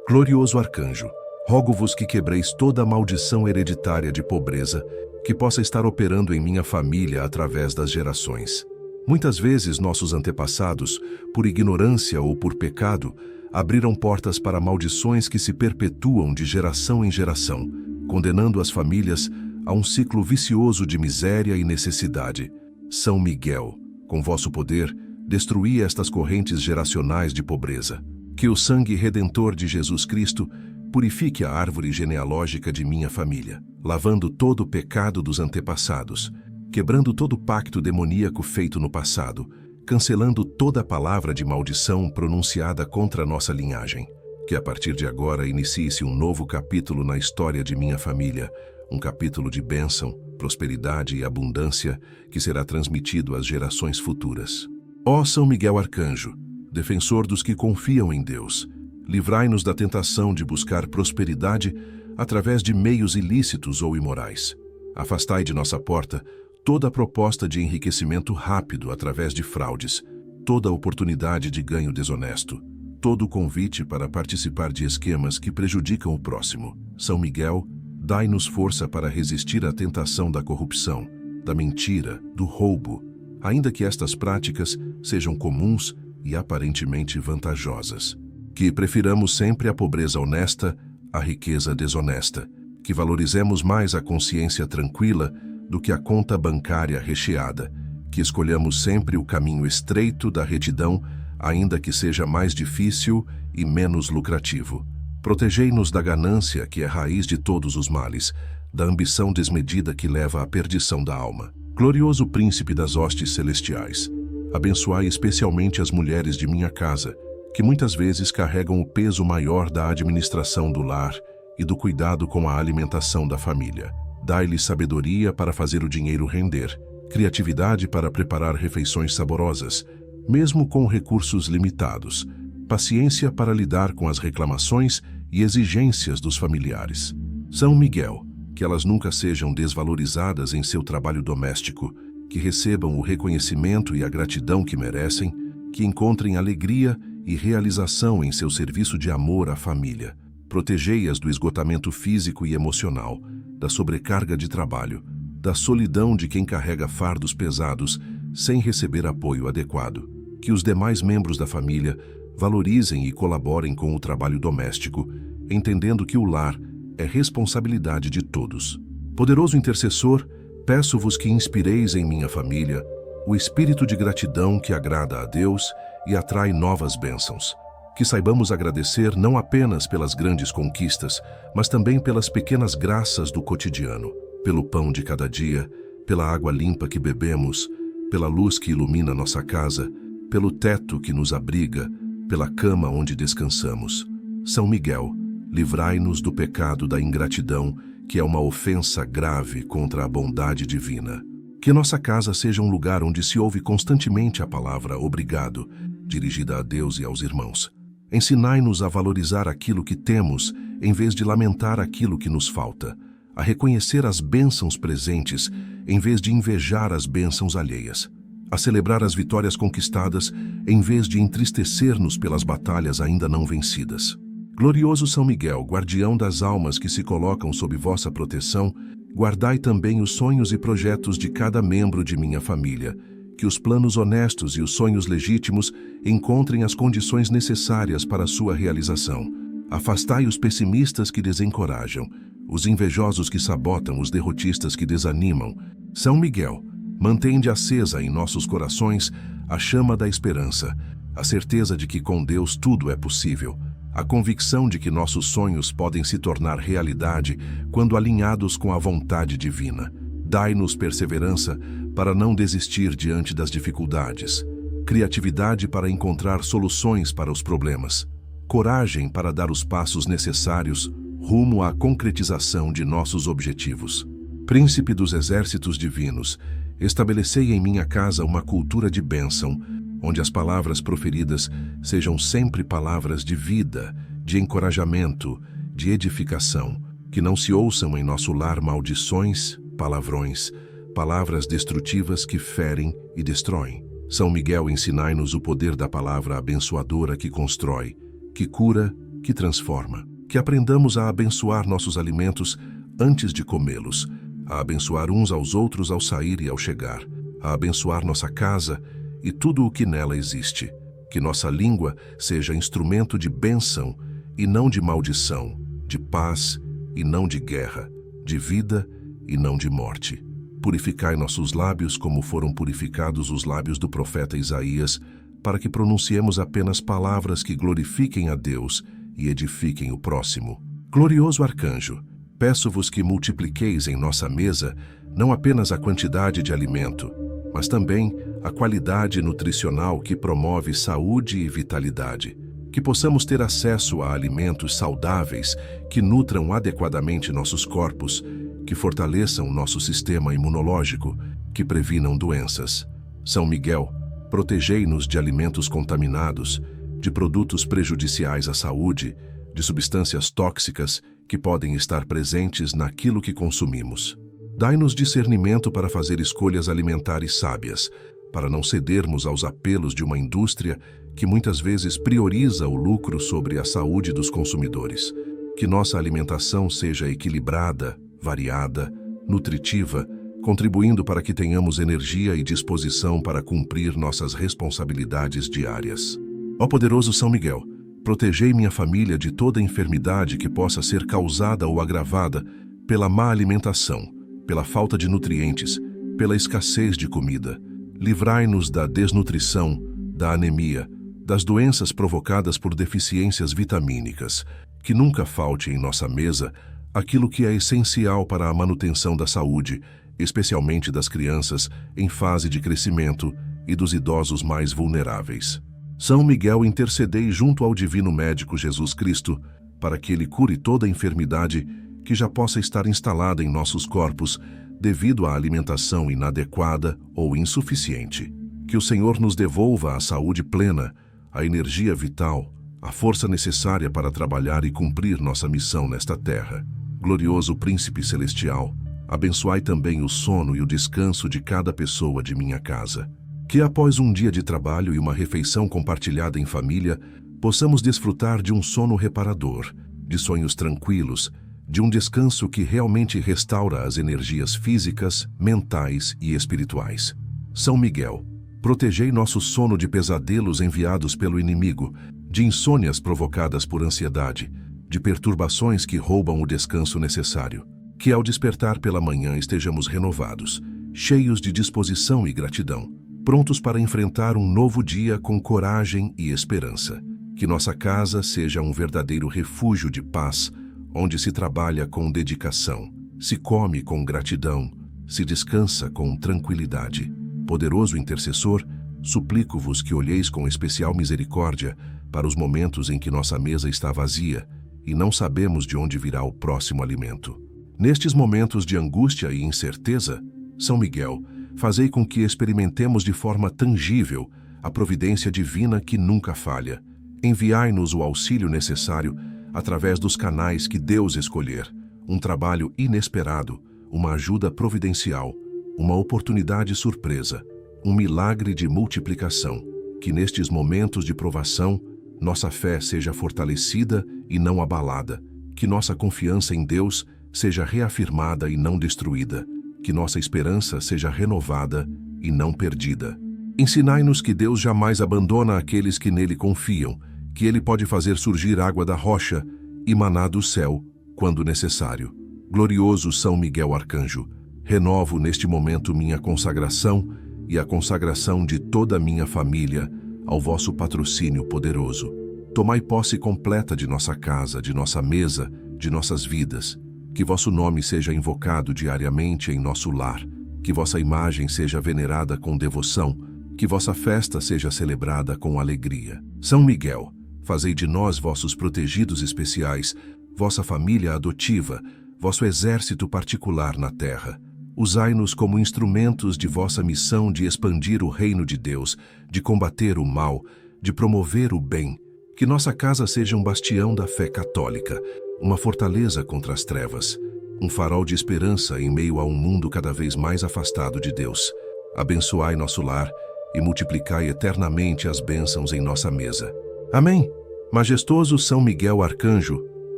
Glorioso Arcanjo, rogo-vos que quebreis toda a maldição hereditária de pobreza que possa estar operando em minha família através das gerações. Muitas vezes nossos antepassados, por ignorância ou por pecado, abriram portas para maldições que se perpetuam de geração em geração, condenando as famílias a um ciclo vicioso de miséria e necessidade. São Miguel, com vosso poder, destruí estas correntes geracionais de pobreza. Que o sangue redentor de Jesus Cristo purifique a árvore genealógica de minha família, lavando todo o pecado dos antepassados, quebrando todo o pacto demoníaco feito no passado, cancelando toda a palavra de maldição pronunciada contra a nossa linhagem. Que a partir de agora inicie-se um novo capítulo na história de minha família, um capítulo de bênção, prosperidade e abundância que será transmitido às gerações futuras. Ó São Miguel Arcanjo, defensor dos que confiam em Deus, livrai-nos da tentação de buscar prosperidade através de meios ilícitos ou imorais. Afastai de nossa porta toda a proposta de enriquecimento rápido através de fraudes, toda a oportunidade de ganho desonesto, todo o convite para participar de esquemas que prejudicam o próximo. São Miguel, dai-nos força para resistir à tentação da corrupção, da mentira, do roubo, ainda que estas práticas sejam comuns e aparentemente vantajosas. Que prefiramos sempre a pobreza honesta à riqueza desonesta. Que valorizemos mais a consciência tranquila do que a conta bancária recheada. Que escolhamos sempre o caminho estreito da retidão, ainda que seja mais difícil e menos lucrativo. Protegei-nos da ganância, que é raiz de todos os males, da ambição desmedida que leva à perdição da alma. Glorioso príncipe das hostes celestiais, abençoai especialmente as mulheres de minha casa, que muitas vezes carregam o peso maior da administração do lar e do cuidado com a alimentação da família. Dai-lhes sabedoria para fazer o dinheiro render, criatividade para preparar refeições saborosas, mesmo com recursos limitados, paciência para lidar com as reclamações e exigências dos familiares. São Miguel, que elas nunca sejam desvalorizadas em seu trabalho doméstico, que recebam o reconhecimento e a gratidão que merecem, que encontrem alegria e realização em seu serviço de amor à família. Protegei-as do esgotamento físico e emocional, da sobrecarga de trabalho, da solidão de quem carrega fardos pesados sem receber apoio adequado. Que os demais membros da família valorizem e colaborem com o trabalho doméstico, entendendo que o lar é responsabilidade de todos. Poderoso intercessor, peço-vos que inspireis em minha família o espírito de gratidão que agrada a Deus e atrai novas bênçãos. Que saibamos agradecer não apenas pelas grandes conquistas, mas também pelas pequenas graças do cotidiano, pelo pão de cada dia, pela água limpa que bebemos, pela luz que ilumina nossa casa, pelo teto que nos abriga, pela cama onde descansamos. São Miguel, livrai-nos do pecado da ingratidão, que é uma ofensa grave contra a bondade divina. Que nossa casa seja um lugar onde se ouve constantemente a palavra obrigado, dirigida a Deus e aos irmãos. Ensinai-nos a valorizar aquilo que temos, em vez de lamentar aquilo que nos falta, a reconhecer as bênçãos presentes, em vez de invejar as bênçãos alheias, a celebrar as vitórias conquistadas, em vez de entristecer-nos pelas batalhas ainda não vencidas. Glorioso São Miguel, guardião das almas que se colocam sob vossa proteção, guardai também os sonhos e projetos de cada membro de minha família, que os planos honestos e os sonhos legítimos encontrem as condições necessárias para sua realização. Afastai os pessimistas que desencorajam, os invejosos que sabotam, os derrotistas que desanimam. São Miguel, mantende acesa em nossos corações a chama da esperança, a certeza de que com Deus tudo é possível, a convicção de que nossos sonhos podem se tornar realidade quando alinhados com a vontade divina. Dai-nos perseverança para não desistir diante das dificuldades, criatividade para encontrar soluções para os problemas, coragem para dar os passos necessários rumo à concretização de nossos objetivos. Príncipe dos exércitos divinos, estabelecei em minha casa uma cultura de bênção, onde as palavras proferidas sejam sempre palavras de vida, de encorajamento, de edificação, que não se ouçam em nosso lar maldições, palavrões, palavras destrutivas que ferem e destroem. São Miguel, ensinai-nos o poder da palavra abençoadora que constrói, que cura, que transforma. Que aprendamos a abençoar nossos alimentos antes de comê-los, a abençoar uns aos outros ao sair e ao chegar, a abençoar nossa casa e tudo o que nela existe. Que nossa língua seja instrumento de bênção e não de maldição, de paz e não de guerra, de vida e não de morte. Purificai nossos lábios como foram purificados os lábios do profeta Isaías, para que pronunciemos apenas palavras que glorifiquem a Deus e edifiquem o próximo. Glorioso arcanjo, peço-vos que multipliqueis em nossa mesa não apenas a quantidade de alimento, mas também a qualidade nutricional que promove saúde e vitalidade. Que possamos ter acesso a alimentos saudáveis que nutram adequadamente nossos corpos, que fortaleçam nosso sistema imunológico, que previnam doenças. São Miguel, protegei-nos de alimentos contaminados, de produtos prejudiciais à saúde, de substâncias tóxicas que podem estar presentes naquilo que consumimos. Dai-nos discernimento para fazer escolhas alimentares sábias, para não cedermos aos apelos de uma indústria que muitas vezes prioriza o lucro sobre a saúde dos consumidores. Que nossa alimentação seja equilibrada, variada, nutritiva, contribuindo para que tenhamos energia e disposição para cumprir nossas responsabilidades diárias. Ó poderoso São Miguel, protegei minha família de toda enfermidade que possa ser causada ou agravada pela má alimentação, pela falta de nutrientes, pela escassez de comida. Livrai-nos da desnutrição, da anemia, das doenças provocadas por deficiências vitamínicas. Que nunca falte em nossa mesa aquilo que é essencial para a manutenção da saúde, especialmente das crianças em fase de crescimento e dos idosos mais vulneráveis. São Miguel, intercedei junto ao Divino Médico Jesus Cristo para que ele cure toda enfermidade que já possa estar instalada em nossos corpos devido à alimentação inadequada ou insuficiente. Que o Senhor nos devolva a saúde plena, a energia vital, a força necessária para trabalhar e cumprir nossa missão nesta terra. Glorioso Príncipe Celestial, abençoai também o sono e o descanso de cada pessoa de minha casa. Que após um dia de trabalho e uma refeição compartilhada em família, possamos desfrutar de um sono reparador, de sonhos tranquilos, de um descanso que realmente restaura as energias físicas, mentais e espirituais. São Miguel, protegei nosso sono de pesadelos enviados pelo inimigo, de insônias provocadas por ansiedade, de perturbações que roubam o descanso necessário. Que ao despertar pela manhã estejamos renovados, cheios de disposição e gratidão, prontos para enfrentar um novo dia com coragem e esperança. Que nossa casa seja um verdadeiro refúgio de paz, onde se trabalha com dedicação, se come com gratidão, se descansa com tranquilidade. Poderoso intercessor, suplico-vos que olheis com especial misericórdia para os momentos em que nossa mesa está vazia e não sabemos de onde virá o próximo alimento. Nestes momentos de angústia e incerteza, São Miguel, fazei com que experimentemos de forma tangível a providência divina que nunca falha. Enviai-nos o auxílio necessário através dos canais que Deus escolher, um trabalho inesperado, uma ajuda providencial, uma oportunidade surpresa, um milagre de multiplicação. Que nestes momentos de provação, nossa fé seja fortalecida e não abalada, que nossa confiança em Deus seja reafirmada e não destruída, que nossa esperança seja renovada e não perdida. Ensinai-nos que Deus jamais abandona aqueles que nele confiam, que ele pode fazer surgir água da rocha e maná do céu, quando necessário. Glorioso São Miguel Arcanjo, renovo neste momento minha consagração e a consagração de toda a minha família ao vosso patrocínio poderoso. Tomai posse completa de nossa casa, de nossa mesa, de nossas vidas. Que vosso nome seja invocado diariamente em nosso lar, que vossa imagem seja venerada com devoção, que vossa festa seja celebrada com alegria. São Miguel, fazei de nós vossos protegidos especiais, vossa família adotiva, vosso exército particular na terra. Usai-nos como instrumentos de vossa missão de expandir o reino de Deus, de combater o mal, de promover o bem. Que nossa casa seja um bastião da fé católica, uma fortaleza contra as trevas, um farol de esperança em meio a um mundo cada vez mais afastado de Deus. Abençoai nosso lar e multiplicai eternamente as bênçãos em nossa mesa. Amém. Majestoso São Miguel Arcanjo,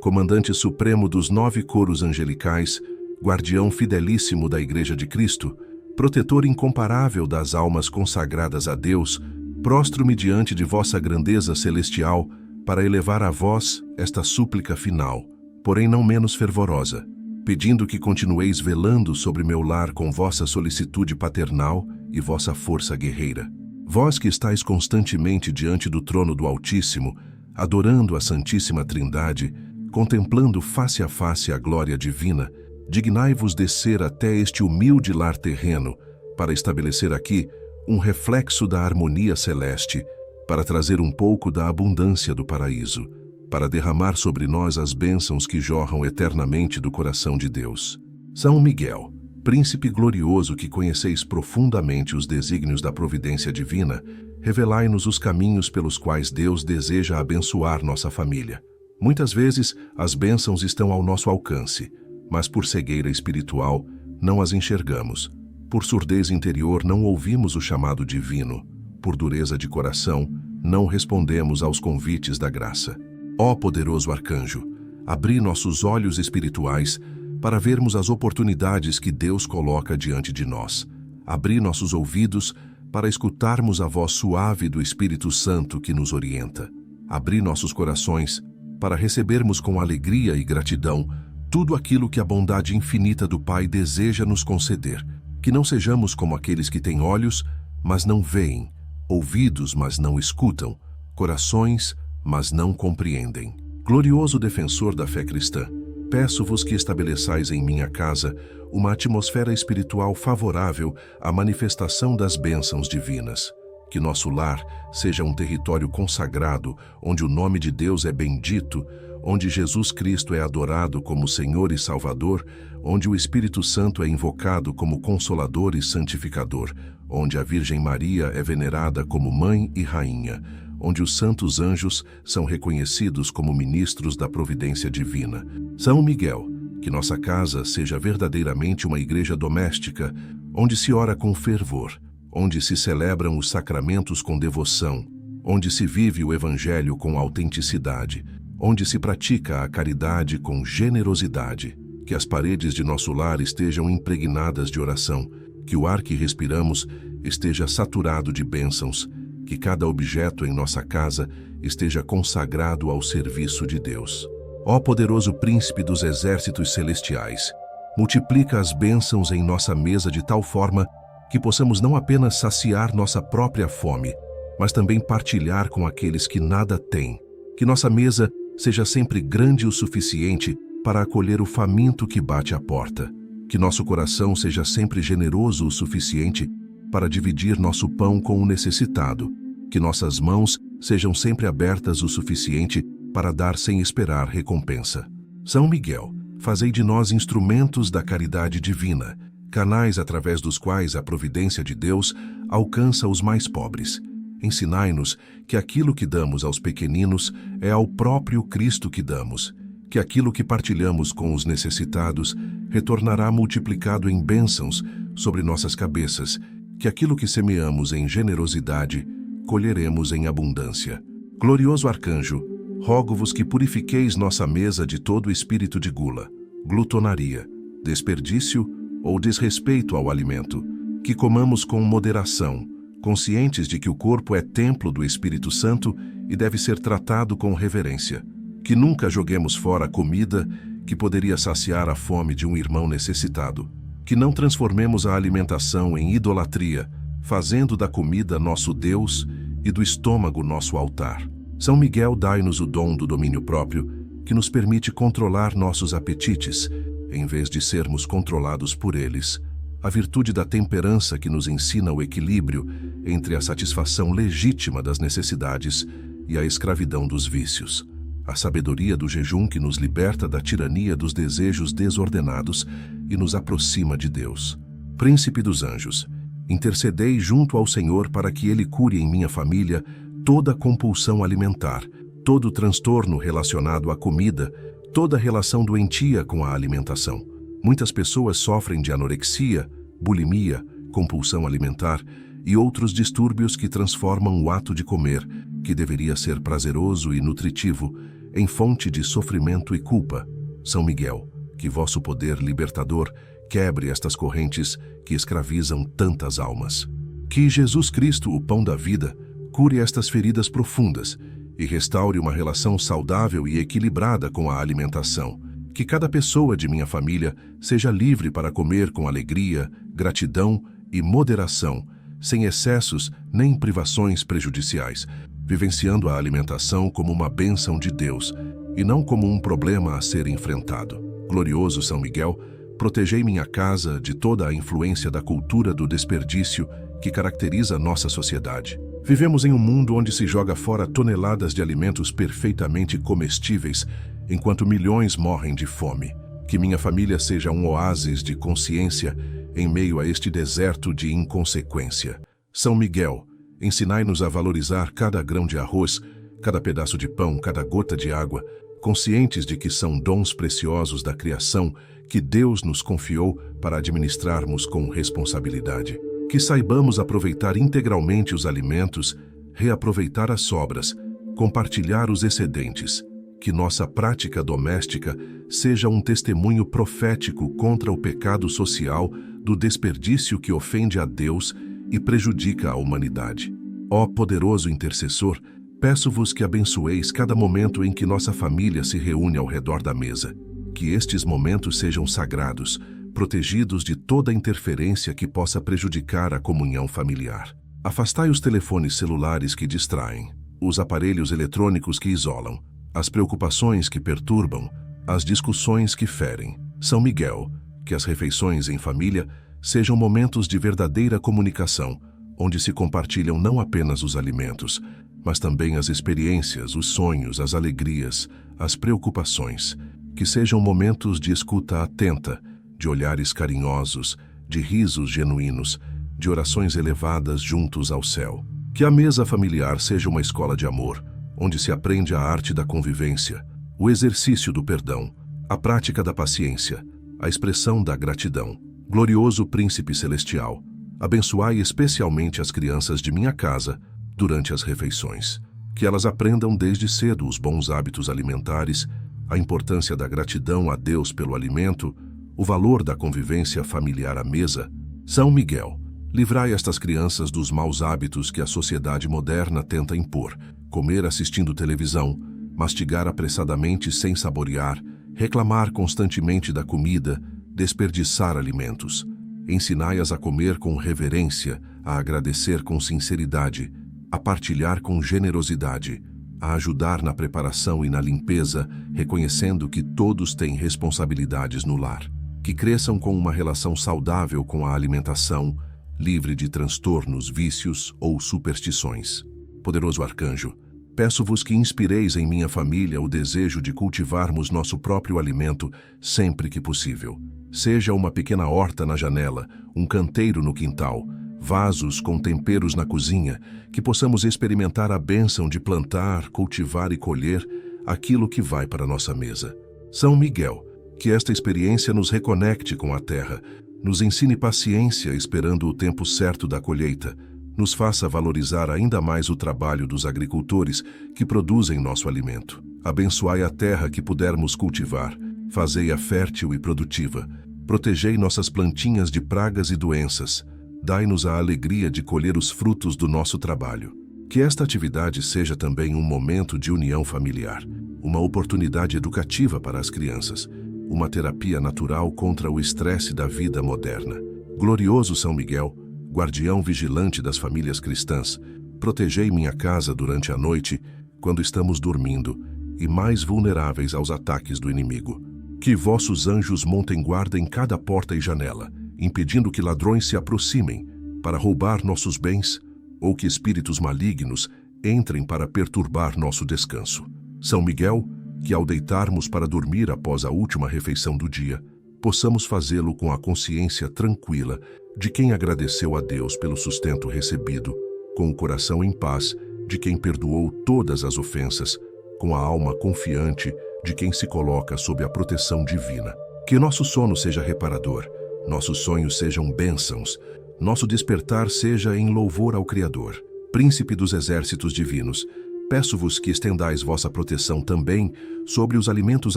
comandante supremo dos 9 coros angelicais, guardião fidelíssimo da Igreja de Cristo, protetor incomparável das almas consagradas a Deus, prostro-me diante de vossa grandeza celestial para elevar a vós esta súplica final, porém não menos fervorosa, pedindo que continueis velando sobre meu lar com vossa solicitude paternal e vossa força guerreira. Vós que estáis constantemente diante do trono do Altíssimo, adorando a Santíssima Trindade, contemplando face a face a glória divina, dignai-vos descer até este humilde lar terreno, para estabelecer aqui um reflexo da harmonia celeste, para trazer um pouco da abundância do paraíso, para derramar sobre nós as bênçãos que jorram eternamente do coração de Deus. São Miguel, príncipe glorioso que conheceis profundamente os desígnios da providência divina, revelai-nos os caminhos pelos quais Deus deseja abençoar nossa família. Muitas vezes, as bênçãos estão ao nosso alcance, mas por cegueira espiritual, não as enxergamos. Por surdez interior, não ouvimos o chamado divino. Por dureza de coração, não respondemos aos convites da graça. Ó poderoso arcanjo, abri nossos olhos espirituais para vermos as oportunidades que Deus coloca diante de nós. Abrir nossos ouvidos para escutarmos a voz suave do Espírito Santo que nos orienta. Abrir nossos corações para recebermos com alegria e gratidão tudo aquilo que a bondade infinita do Pai deseja nos conceder. Que não sejamos como aqueles que têm olhos, mas não veem, ouvidos, mas não escutam, corações, mas não compreendem. Glorioso defensor da fé cristã, peço-vos que estabeleçais em minha casa uma atmosfera espiritual favorável à manifestação das bênçãos divinas. Que nosso lar seja um território consagrado, onde o nome de Deus é bendito, onde Jesus Cristo é adorado como Senhor e Salvador, onde o Espírito Santo é invocado como Consolador e Santificador, onde a Virgem Maria é venerada como Mãe e Rainha, onde os santos anjos são reconhecidos como ministros da providência divina. São Miguel, que nossa casa seja verdadeiramente uma igreja doméstica, onde se ora com fervor, onde se celebram os sacramentos com devoção, onde se vive o Evangelho com autenticidade, onde se pratica a caridade com generosidade. Que as paredes de nosso lar estejam impregnadas de oração, que o ar que respiramos esteja saturado de bênçãos, que cada objeto em nossa casa esteja consagrado ao serviço de Deus. Ó poderoso príncipe dos exércitos celestiais, multiplica as bênçãos em nossa mesa de tal forma que possamos não apenas saciar nossa própria fome, mas também partilhar com aqueles que nada têm. Que nossa mesa seja sempre grande o suficiente para acolher o faminto que bate à porta. Que nosso coração seja sempre generoso o suficiente para dividir nosso pão com o necessitado. Que nossas mãos sejam sempre abertas o suficiente para dar sem esperar recompensa. São Miguel, fazei de nós instrumentos da caridade divina, canais através dos quais a providência de Deus alcança os mais pobres. Ensinai-nos que aquilo que damos aos pequeninos é ao próprio Cristo que damos, que aquilo que partilhamos com os necessitados retornará multiplicado em bênçãos sobre nossas cabeças, que aquilo que semeamos em generosidade colheremos em abundância. Glorioso arcanjo, rogo-vos que purifiqueis nossa mesa de todo espírito de gula, glutonaria, desperdício ou desrespeito ao alimento, que comamos com moderação, conscientes de que o corpo é templo do Espírito Santo e deve ser tratado com reverência. Que nunca joguemos fora a comida que poderia saciar a fome de um irmão necessitado. Que não transformemos a alimentação em idolatria, fazendo da comida nosso Deus e do estômago nosso altar. São Miguel, dai-nos o dom do domínio próprio, que nos permite controlar nossos apetites, em vez de sermos controlados por eles. A virtude da temperança que nos ensina o equilíbrio entre a satisfação legítima das necessidades e a escravidão dos vícios. A sabedoria do jejum que nos liberta da tirania dos desejos desordenados e nos aproxima de Deus. Príncipe dos anjos, intercedei junto ao Senhor para que Ele cure em minha família toda compulsão alimentar, todo transtorno relacionado à comida, toda relação doentia com a alimentação. Muitas pessoas sofrem de anorexia, bulimia, compulsão alimentar e outros distúrbios que transformam o ato de comer, que deveria ser prazeroso e nutritivo, em fonte de sofrimento e culpa. São Miguel, que vosso poder libertador quebre estas correntes que escravizam tantas almas. Que Jesus Cristo, o pão da vida, cure estas feridas profundas e restaure uma relação saudável e equilibrada com a alimentação. Que cada pessoa de minha família seja livre para comer com alegria, gratidão e moderação, sem excessos nem privações prejudiciais, vivenciando a alimentação como uma bênção de Deus e não como um problema a ser enfrentado. Glorioso São Miguel, protegei minha casa de toda a influência da cultura do desperdício que caracteriza nossa sociedade. Vivemos em um mundo onde se joga fora toneladas de alimentos perfeitamente comestíveis, enquanto milhões morrem de fome. Que minha família seja um oásis de consciência em meio a este deserto de inconsequência. São Miguel, ensinai-nos a valorizar cada grão de arroz, cada pedaço de pão, cada gota de água, conscientes de que são dons preciosos da criação que Deus nos confiou para administrarmos com responsabilidade. Que saibamos aproveitar integralmente os alimentos, reaproveitar as sobras, compartilhar os excedentes. que nossa prática doméstica seja um testemunho profético contra o pecado social do desperdício que ofende a Deus e prejudica a humanidade. Ó poderoso intercessor, peço-vos que abençoeis cada momento em que nossa família se reúne ao redor da mesa. Que estes momentos sejam sagrados, protegidos de toda interferência que possa prejudicar a comunhão familiar. Afastai os telefones celulares que distraem, os aparelhos eletrônicos que isolam, as preocupações que perturbam, as discussões que ferem. São Miguel, que as refeições em família sejam momentos de verdadeira comunicação, onde se compartilham não apenas os alimentos, mas também as experiências, os sonhos, as alegrias, as preocupações. Que sejam momentos de escuta atenta, de olhares carinhosos, de risos genuínos, de orações elevadas juntos ao céu. Que a mesa familiar seja uma escola de amor, onde se aprende a arte da convivência, o exercício do perdão, a prática da paciência, a expressão da gratidão. Glorioso Príncipe Celestial, abençoai especialmente as crianças de minha casa durante as refeições. Que elas aprendam desde cedo os bons hábitos alimentares, a importância da gratidão a Deus pelo alimento, o valor da convivência familiar à mesa. São Miguel, livrai estas crianças dos maus hábitos que a sociedade moderna tenta impor: comer assistindo televisão, mastigar apressadamente sem saborear, reclamar constantemente da comida, desperdiçar alimentos. Ensinai-as a comer com reverência, a agradecer com sinceridade, a partilhar com generosidade, a ajudar na preparação e na limpeza, reconhecendo que todos têm responsabilidades no lar. Que cresçam com uma relação saudável com a alimentação, livre de transtornos, vícios ou superstições. Poderoso Arcanjo, peço-vos que inspireis em minha família o desejo de cultivarmos nosso próprio alimento sempre que possível. Seja uma pequena horta na janela, um canteiro no quintal, vasos com temperos na cozinha, que possamos experimentar a bênção de plantar, cultivar e colher aquilo que vai para a nossa mesa. São Miguel, que esta experiência nos reconecte com a terra, nos ensine paciência esperando o tempo certo da colheita, nos faça valorizar ainda mais o trabalho dos agricultores que produzem nosso alimento. Abençoai a terra que pudermos cultivar, fazei-a fértil e produtiva, protegei nossas plantinhas de pragas e doenças, dai-nos a alegria de colher os frutos do nosso trabalho. Que esta atividade seja também um momento de união familiar, uma oportunidade educativa para as crianças, uma terapia natural contra o estresse da vida moderna. Glorioso São Miguel, guardião vigilante das famílias cristãs, protegei minha casa durante a noite, quando estamos dormindo, e mais vulneráveis aos ataques do inimigo. Que vossos anjos montem guarda em cada porta e janela, impedindo que ladrões se aproximem para roubar nossos bens, ou que espíritos malignos entrem para perturbar nosso descanso. São Miguel, que ao deitarmos para dormir após a última refeição do dia, possamos fazê-lo com a consciência tranquila de quem agradeceu a Deus pelo sustento recebido, com o coração em paz de quem perdoou todas as ofensas, com a alma confiante de quem se coloca sob a proteção divina. Que nosso sono seja reparador, nossos sonhos sejam bênçãos, nosso despertar seja em louvor ao Criador. Príncipe dos exércitos divinos, peço-vos que estendais vossa proteção também sobre os alimentos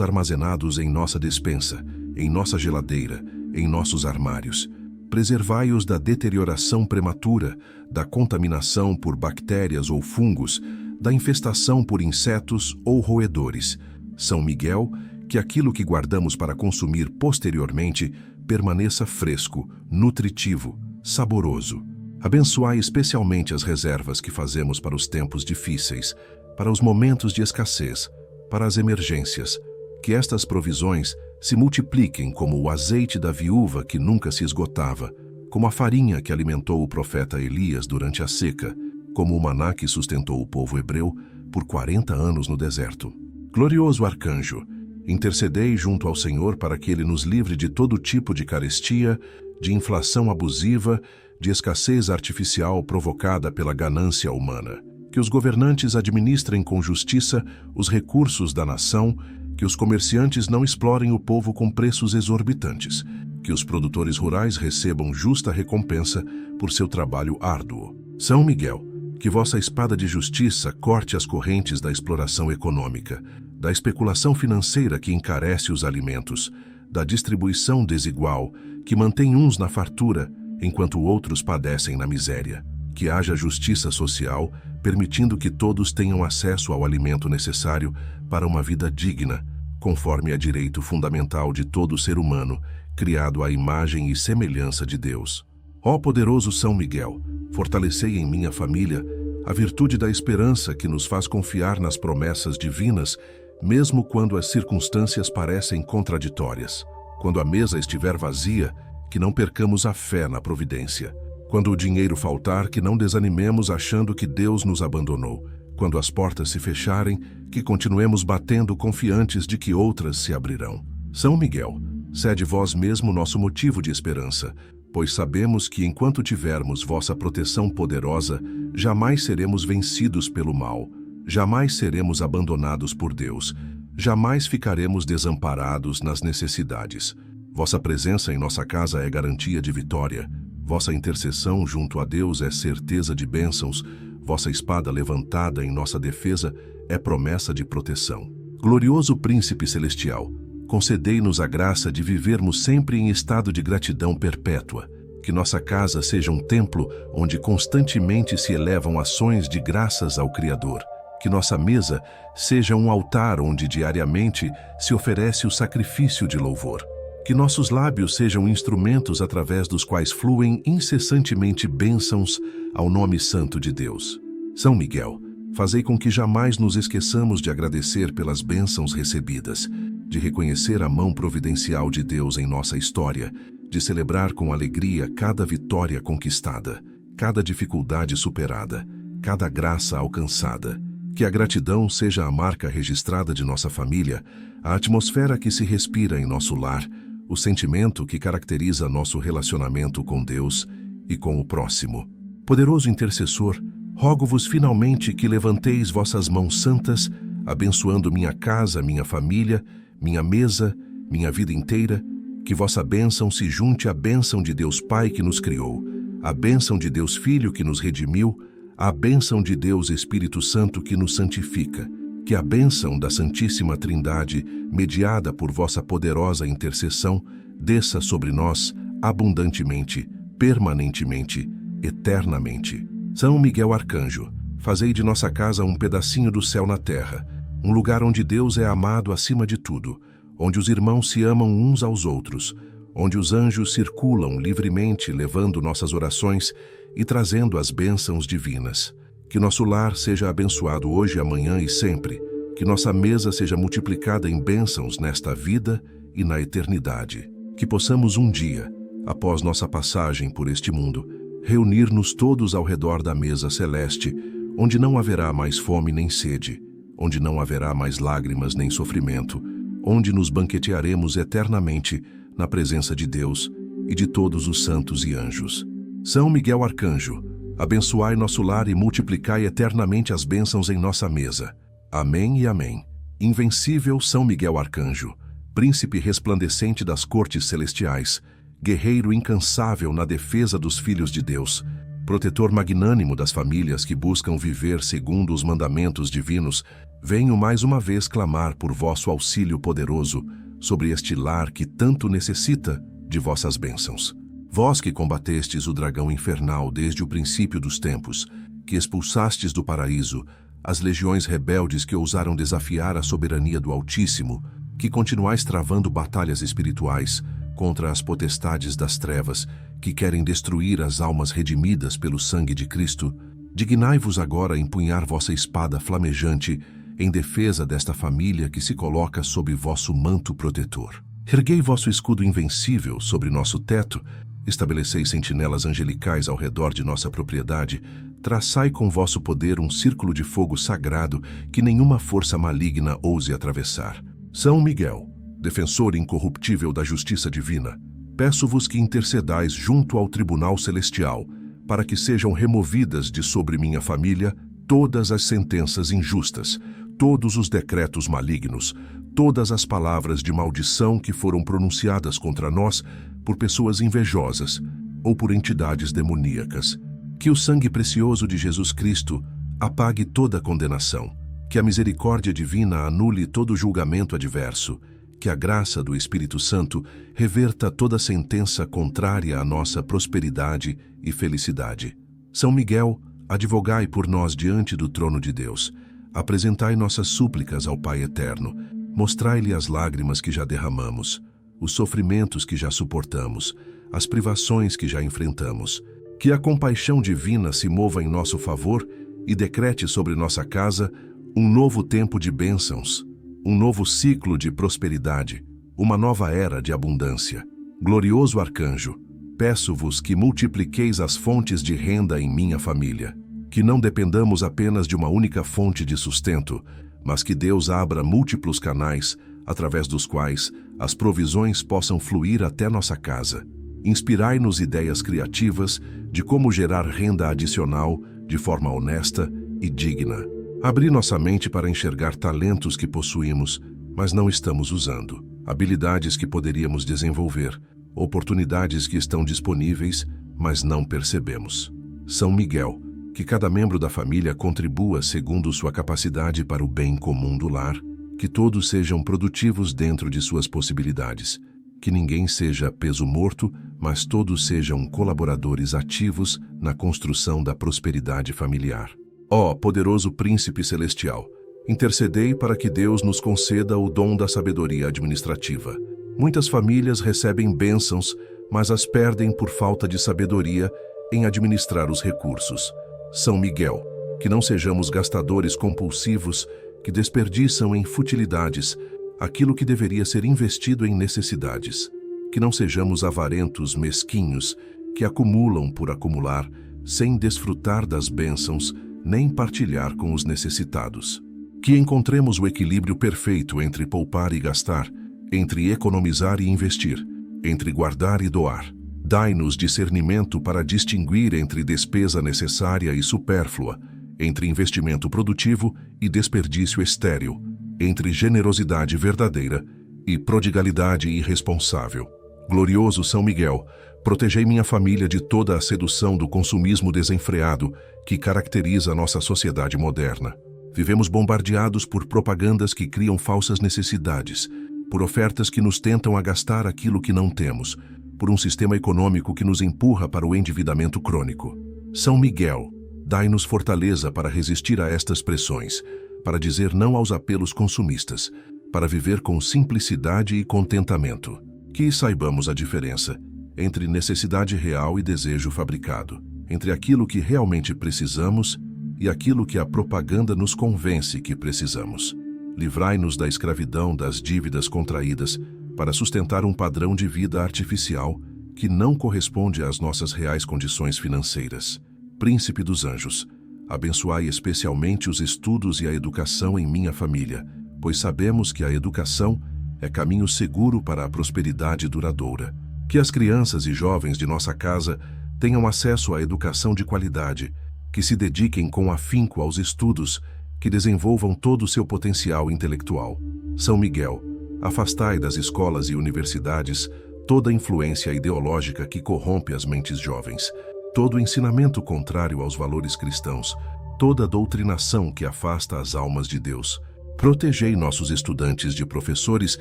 armazenados em nossa despensa, em nossa geladeira, em nossos armários. Preservai-os da deterioração prematura, da contaminação por bactérias ou fungos, da infestação por insetos ou roedores. São Miguel, que aquilo que guardamos para consumir posteriormente permaneça fresco, nutritivo, saboroso. Abençoai especialmente as reservas que fazemos para os tempos difíceis, para os momentos de escassez, para as emergências. Que estas provisões se multipliquem como o azeite da viúva que nunca se esgotava, como a farinha que alimentou o profeta Elias durante a seca, como o maná que sustentou o povo hebreu por 40 anos no deserto. Glorioso Arcanjo, intercedei junto ao Senhor para que Ele nos livre de todo tipo de carestia, de inflação abusiva, de escassez artificial provocada pela ganância humana. Que os governantes administrem com justiça os recursos da nação, que os comerciantes não explorem o povo com preços exorbitantes, que os produtores rurais recebam justa recompensa por seu trabalho árduo. São Miguel, que vossa espada de justiça corte as correntes da exploração econômica, da especulação financeira que encarece os alimentos, da distribuição desigual que mantém uns na fartura enquanto outros padecem na miséria. Que haja justiça social, permitindo que todos tenham acesso ao alimento necessário para uma vida digna, conforme é direito fundamental de todo ser humano, criado à imagem e semelhança de Deus. Ó poderoso São Miguel, fortalecei em minha família a virtude da esperança que nos faz confiar nas promessas divinas, mesmo quando as circunstâncias parecem contraditórias. Quando a mesa estiver vazia, que não percamos a fé na providência. Quando o dinheiro faltar, que não desanimemos achando que Deus nos abandonou. Quando as portas se fecharem, que continuemos batendo confiantes de que outras se abrirão. São Miguel, sede vós mesmo nosso motivo de esperança, pois sabemos que enquanto tivermos vossa proteção poderosa, jamais seremos vencidos pelo mal, jamais seremos abandonados por Deus, jamais ficaremos desamparados nas necessidades. Vossa presença em nossa casa é garantia de vitória. Vossa intercessão junto a Deus é certeza de bênçãos. Vossa espada levantada em nossa defesa é promessa de proteção. Glorioso Príncipe Celestial, concedei-nos a graça de vivermos sempre em estado de gratidão perpétua. Que nossa casa seja um templo onde constantemente se elevam ações de graças ao Criador. Que nossa mesa seja um altar onde diariamente se oferece o sacrifício de louvor. Que nossos lábios sejam instrumentos através dos quais fluem incessantemente bênçãos ao nome santo de Deus. São Miguel, fazei com que jamais nos esqueçamos de agradecer pelas bênçãos recebidas, de reconhecer a mão providencial de Deus em nossa história, de celebrar com alegria cada vitória conquistada, cada dificuldade superada, cada graça alcançada. Que a gratidão seja a marca registrada de nossa família, a atmosfera que se respira em nosso lar, o sentimento que caracteriza nosso relacionamento com Deus e com o próximo. Poderoso intercessor, rogo-vos finalmente que levanteis vossas mãos santas, abençoando minha casa, minha família, minha mesa, minha vida inteira, que vossa bênção se junte à bênção de Deus Pai que nos criou, à bênção de Deus Filho que nos redimiu, à bênção de Deus Espírito Santo que nos santifica. Que a bênção da Santíssima Trindade, mediada por vossa poderosa intercessão, desça sobre nós abundantemente, permanentemente, eternamente. São Miguel Arcanjo, fazei de nossa casa um pedacinho do céu na terra, um lugar onde Deus é amado acima de tudo, onde os irmãos se amam uns aos outros, onde os anjos circulam livremente levando nossas orações e trazendo as bênçãos divinas. Que nosso lar seja abençoado hoje, amanhã e sempre. Que nossa mesa seja multiplicada em bênçãos nesta vida e na eternidade. Que possamos um dia, após nossa passagem por este mundo, reunir-nos todos ao redor da mesa celeste, onde não haverá mais fome nem sede, onde não haverá mais lágrimas nem sofrimento, onde nos banquetearemos eternamente na presença de Deus e de todos os santos e anjos. São Miguel Arcanjo, abençoai nosso lar e multiplicai eternamente as bênçãos em nossa mesa. Amém e amém. Invencível São Miguel Arcanjo, príncipe resplandecente das cortes celestiais, guerreiro incansável na defesa dos filhos de Deus, protetor magnânimo das famílias que buscam viver segundo os mandamentos divinos, venho mais uma vez clamar por vosso auxílio poderoso sobre este lar que tanto necessita de vossas bênçãos. Vós que combatestes o dragão infernal desde o princípio dos tempos, que expulsastes do paraíso as legiões rebeldes que ousaram desafiar a soberania do Altíssimo, que continuais travando batalhas espirituais contra as potestades das trevas que querem destruir as almas redimidas pelo sangue de Cristo, dignai-vos agora a empunhar vossa espada flamejante em defesa desta família que se coloca sob vosso manto protetor. Erguei vosso escudo invencível sobre nosso teto, estabelecei sentinelas angelicais ao redor de nossa propriedade, traçai com vosso poder um círculo de fogo sagrado que nenhuma força maligna ouse atravessar. São Miguel, defensor incorruptível da justiça divina, peço-vos que intercedais junto ao tribunal celestial, para que sejam removidas de sobre minha família todas as sentenças injustas, todos os decretos malignos, todas as palavras de maldição que foram pronunciadas contra nós por pessoas invejosas ou por entidades demoníacas. Que o sangue precioso de Jesus Cristo apague toda condenação. Que a misericórdia divina anule todo julgamento adverso, que a graça do Espírito Santo reverta toda sentença contrária à nossa prosperidade e felicidade. São Miguel, advogai por nós diante do trono de Deus. Apresentai nossas súplicas ao Pai Eterno. Mostrai-lhe as lágrimas que já derramamos, os sofrimentos que já suportamos, as privações que já enfrentamos. Que a compaixão divina se mova em nosso favor e decrete sobre nossa casa um novo tempo de bênçãos, um novo ciclo de prosperidade, uma nova era de abundância. Glorioso arcanjo, peço-vos que multipliqueis as fontes de renda em minha família, que não dependamos apenas de uma única fonte de sustento, mas que Deus abra múltiplos canais, através dos quais as provisões possam fluir até nossa casa. Inspirai-nos ideias criativas de como gerar renda adicional de forma honesta e digna. Abri nossa mente para enxergar talentos que possuímos, mas não estamos usando, habilidades que poderíamos desenvolver, oportunidades que estão disponíveis, mas não percebemos. São Miguel, que cada membro da família contribua segundo sua capacidade para o bem comum do lar, que todos sejam produtivos dentro de suas possibilidades, que ninguém seja peso morto, mas todos sejam colaboradores ativos na construção da prosperidade familiar. Ó poderoso Príncipe Celestial, intercedei para que Deus nos conceda o dom da sabedoria administrativa. Muitas famílias recebem bênçãos, mas as perdem por falta de sabedoria em administrar os recursos. São Miguel, que não sejamos gastadores compulsivos que desperdiçam em futilidades aquilo que deveria ser investido em necessidades. Que não sejamos avarentos mesquinhos que acumulam por acumular, sem desfrutar das bênçãos nem partilhar com os necessitados. Que encontremos o equilíbrio perfeito entre poupar e gastar, entre economizar e investir, entre guardar e doar. Dai-nos discernimento para distinguir entre despesa necessária e supérflua, entre investimento produtivo e desperdício estéril, entre generosidade verdadeira e prodigalidade irresponsável. Glorioso São Miguel, protegei minha família de toda a sedução do consumismo desenfreado que caracteriza nossa sociedade moderna. Vivemos bombardeados por propagandas que criam falsas necessidades, por ofertas que nos tentam a gastar aquilo que não temos, por um sistema econômico que nos empurra para o endividamento crônico. São Miguel, dai-nos fortaleza para resistir a estas pressões, para dizer não aos apelos consumistas, para viver com simplicidade e contentamento. Que saibamos a diferença entre necessidade real e desejo fabricado, entre aquilo que realmente precisamos e aquilo que a propaganda nos convence que precisamos. Livrai-nos da escravidão das dívidas contraídas para sustentar um padrão de vida artificial que não corresponde às nossas reais condições financeiras. Príncipe dos Anjos, abençoai especialmente os estudos e a educação em minha família, pois sabemos que a educação é caminho seguro para a prosperidade duradoura. Que as crianças e jovens de nossa casa tenham acesso à educação de qualidade, que se dediquem com afinco aos estudos, que desenvolvam todo o seu potencial intelectual. São Miguel, afastai das escolas e universidades toda influência ideológica que corrompe as mentes jovens, todo ensinamento contrário aos valores cristãos, toda doutrinação que afasta as almas de Deus. Protegei nossos estudantes de professores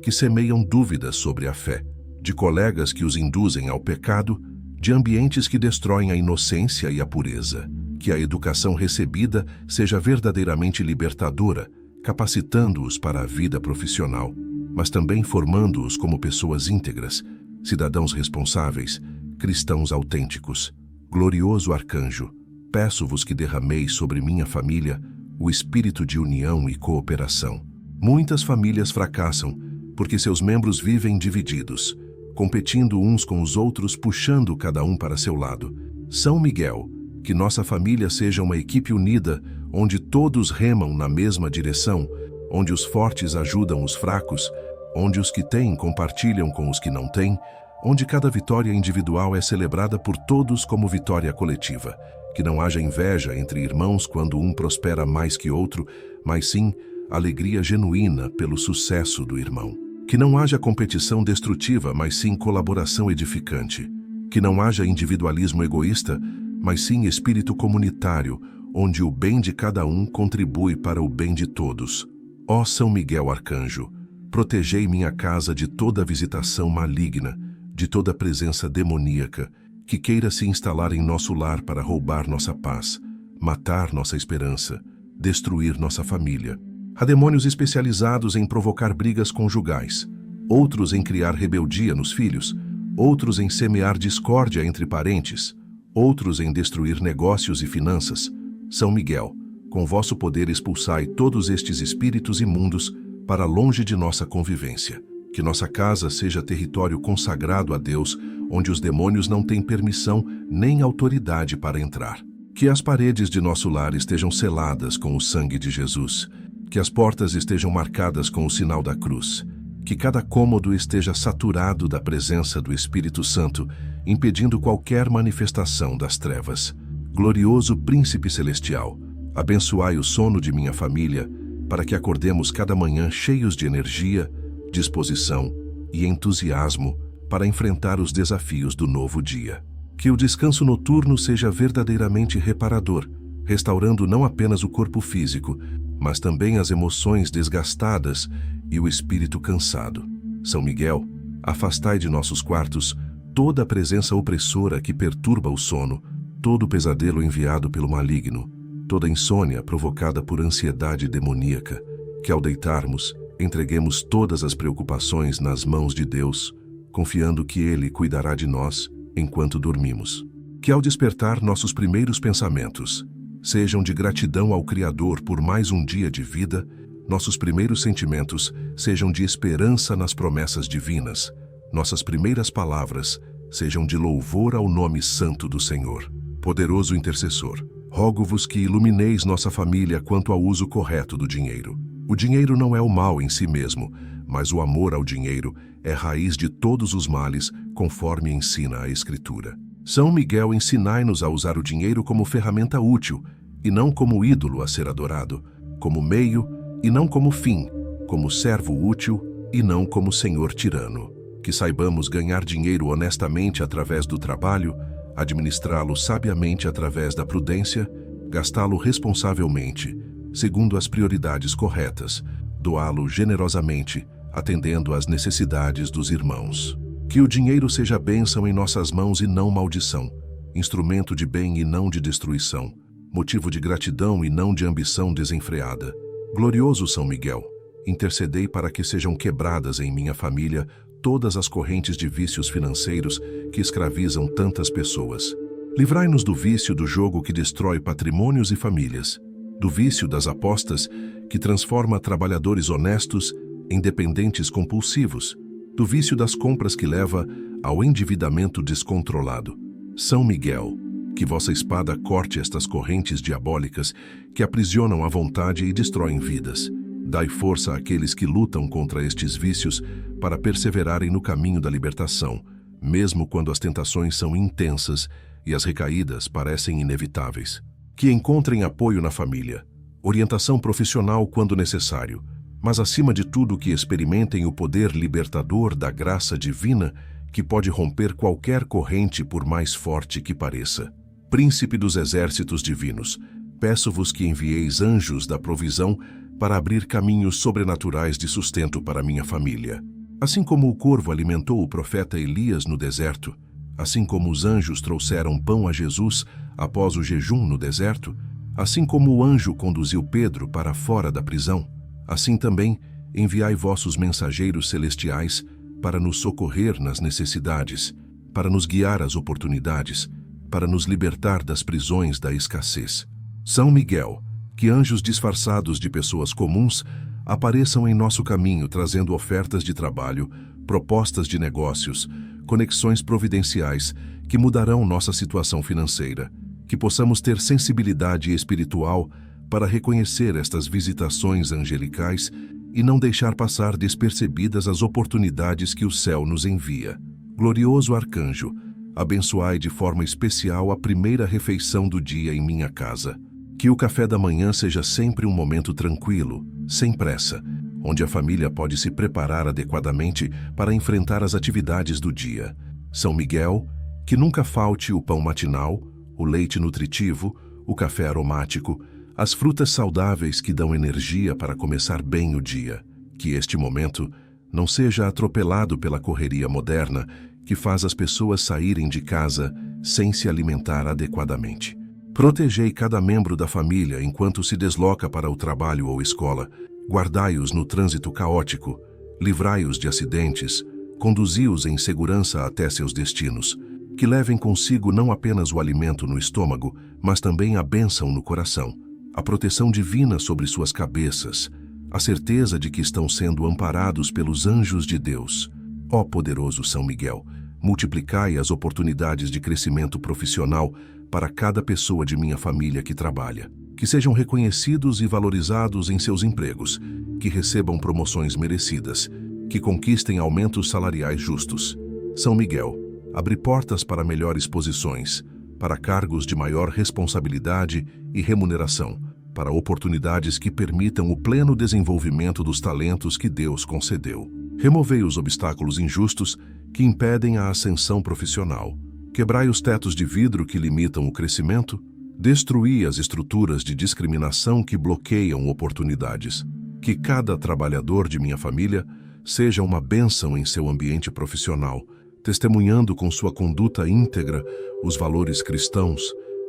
que semeiam dúvidas sobre a fé, de colegas que os induzem ao pecado, de ambientes que destroem a inocência e a pureza. Que a educação recebida seja verdadeiramente libertadora, capacitando-os para a vida profissional, mas também formando-os como pessoas íntegras, cidadãos responsáveis, cristãos autênticos. Glorioso arcanjo, peço-vos que derrameis sobre minha família o espírito de união e cooperação. Muitas famílias fracassam porque seus membros vivem divididos, competindo uns com os outros, puxando cada um para seu lado. São Miguel, que nossa família seja uma equipe unida, onde todos remam na mesma direção, onde os fortes ajudam os fracos, onde os que têm compartilham com os que não têm, onde cada vitória individual é celebrada por todos como vitória coletiva. Que não haja inveja entre irmãos quando um prospera mais que outro, mas sim alegria genuína pelo sucesso do irmão. Que não haja competição destrutiva, mas sim colaboração edificante. Que não haja individualismo egoísta, mas sim espírito comunitário, onde o bem de cada um contribui para o bem de todos. Ó São Miguel Arcanjo, protegei minha casa de toda visitação maligna, de toda presença demoníaca, que queira se instalar em nosso lar para roubar nossa paz, matar nossa esperança, destruir nossa família. Há demônios especializados em provocar brigas conjugais, outros em criar rebeldia nos filhos, outros em semear discórdia entre parentes, outros em destruir negócios e finanças. São Miguel, com vosso poder expulsai todos estes espíritos imundos para longe de nossa convivência. Que nossa casa seja território consagrado a Deus, onde os demônios não têm permissão nem autoridade para entrar. Que as paredes de nosso lar estejam seladas com o sangue de Jesus. Que as portas estejam marcadas com o sinal da cruz. Que cada cômodo esteja saturado da presença do Espírito Santo, impedindo qualquer manifestação das trevas. Glorioso Príncipe Celestial, abençoai o sono de minha família, para que acordemos cada manhã cheios de energia, disposição e entusiasmo para enfrentar os desafios do novo dia. Que o descanso noturno seja verdadeiramente reparador, restaurando não apenas o corpo físico, mas também as emoções desgastadas e o espírito cansado. São Miguel, afastai de nossos quartos toda a presença opressora que perturba o sono, todo pesadelo enviado pelo maligno, toda insônia provocada por ansiedade demoníaca, que ao deitarmos, entreguemos todas as preocupações nas mãos de Deus, confiando que Ele cuidará de nós enquanto dormimos. Que ao despertar nossos primeiros pensamentos sejam de gratidão ao Criador por mais um dia de vida, nossos primeiros sentimentos sejam de esperança nas promessas divinas, nossas primeiras palavras sejam de louvor ao nome santo do Senhor. Poderoso intercessor, rogo-vos que ilumineis nossa família quanto ao uso correto do dinheiro. O dinheiro não é o mal em si mesmo, mas o amor ao dinheiro é raiz de todos os males, conforme ensina a Escritura. São Miguel, ensinai-nos a usar o dinheiro como ferramenta útil, e não como ídolo a ser adorado, como meio e não como fim, como servo útil e não como senhor tirano. Que saibamos ganhar dinheiro honestamente através do trabalho, administrá-lo sabiamente através da prudência, gastá-lo responsavelmente, segundo as prioridades corretas, doá-lo generosamente, atendendo às necessidades dos irmãos. Que o dinheiro seja bênção em nossas mãos e não maldição, instrumento de bem e não de destruição, motivo de gratidão e não de ambição desenfreada. Glorioso São Miguel, intercedei para que sejam quebradas em minha família todas as correntes de vícios financeiros que escravizam tantas pessoas. Livrai-nos do vício do jogo que destrói patrimônios e famílias, do vício das apostas que transforma trabalhadores honestos em dependentes compulsivos, do vício das compras que leva ao endividamento descontrolado. São Miguel, que vossa espada corte estas correntes diabólicas que aprisionam a vontade e destroem vidas. Dai força àqueles que lutam contra estes vícios para perseverarem no caminho da libertação, mesmo quando as tentações são intensas e as recaídas parecem inevitáveis. Que encontrem apoio na família, orientação profissional quando necessário, mas acima de tudo que experimentem o poder libertador da graça divina que pode romper qualquer corrente por mais forte que pareça. Príncipe dos exércitos divinos, peço-vos que envieis anjos da provisão para abrir caminhos sobrenaturais de sustento para minha família. Assim como o corvo alimentou o profeta Elias no deserto, assim como os anjos trouxeram pão a Jesus após o jejum no deserto, assim como o anjo conduziu Pedro para fora da prisão, assim também enviai vossos mensageiros celestiais para nos socorrer nas necessidades, para nos guiar às oportunidades, para nos libertar das prisões da escassez. São Miguel, que anjos disfarçados de pessoas comuns apareçam em nosso caminho trazendo ofertas de trabalho, propostas de negócios, conexões providenciais que mudarão nossa situação financeira, que possamos ter sensibilidade espiritual para reconhecer estas visitações angelicais e não deixar passar despercebidas as oportunidades que o céu nos envia. Glorioso Arcanjo, abençoai de forma especial a primeira refeição do dia em minha casa. Que o café da manhã seja sempre um momento tranquilo, sem pressa, onde a família pode se preparar adequadamente para enfrentar as atividades do dia. São Miguel, que nunca falte o pão matinal, o leite nutritivo, o café aromático, as frutas saudáveis que dão energia para começar bem o dia. Que este momento não seja atropelado pela correria moderna que faz as pessoas saírem de casa sem se alimentar adequadamente. Protegei cada membro da família enquanto se desloca para o trabalho ou escola. Guardai-os no trânsito caótico, livrai-os de acidentes, conduzi-os em segurança até seus destinos. Que levem consigo não apenas o alimento no estômago, mas também a bênção no coração, a proteção divina sobre suas cabeças, a certeza de que estão sendo amparados pelos anjos de Deus. Ó poderoso São Miguel, multiplicai as oportunidades de crescimento profissional para cada pessoa de minha família que trabalha. Que sejam reconhecidos e valorizados em seus empregos, que recebam promoções merecidas, que conquistem aumentos salariais justos. São Miguel, abre portas para melhores posições, para cargos de maior responsabilidade e remuneração, para oportunidades que permitam o pleno desenvolvimento dos talentos que Deus concedeu. Removei os obstáculos injustos que impedem a ascensão profissional. Quebrai os tetos de vidro que limitam o crescimento. Destruí as estruturas de discriminação que bloqueiam oportunidades. Que cada trabalhador de minha família seja uma bênção em seu ambiente profissional, testemunhando com sua conduta íntegra os valores cristãos,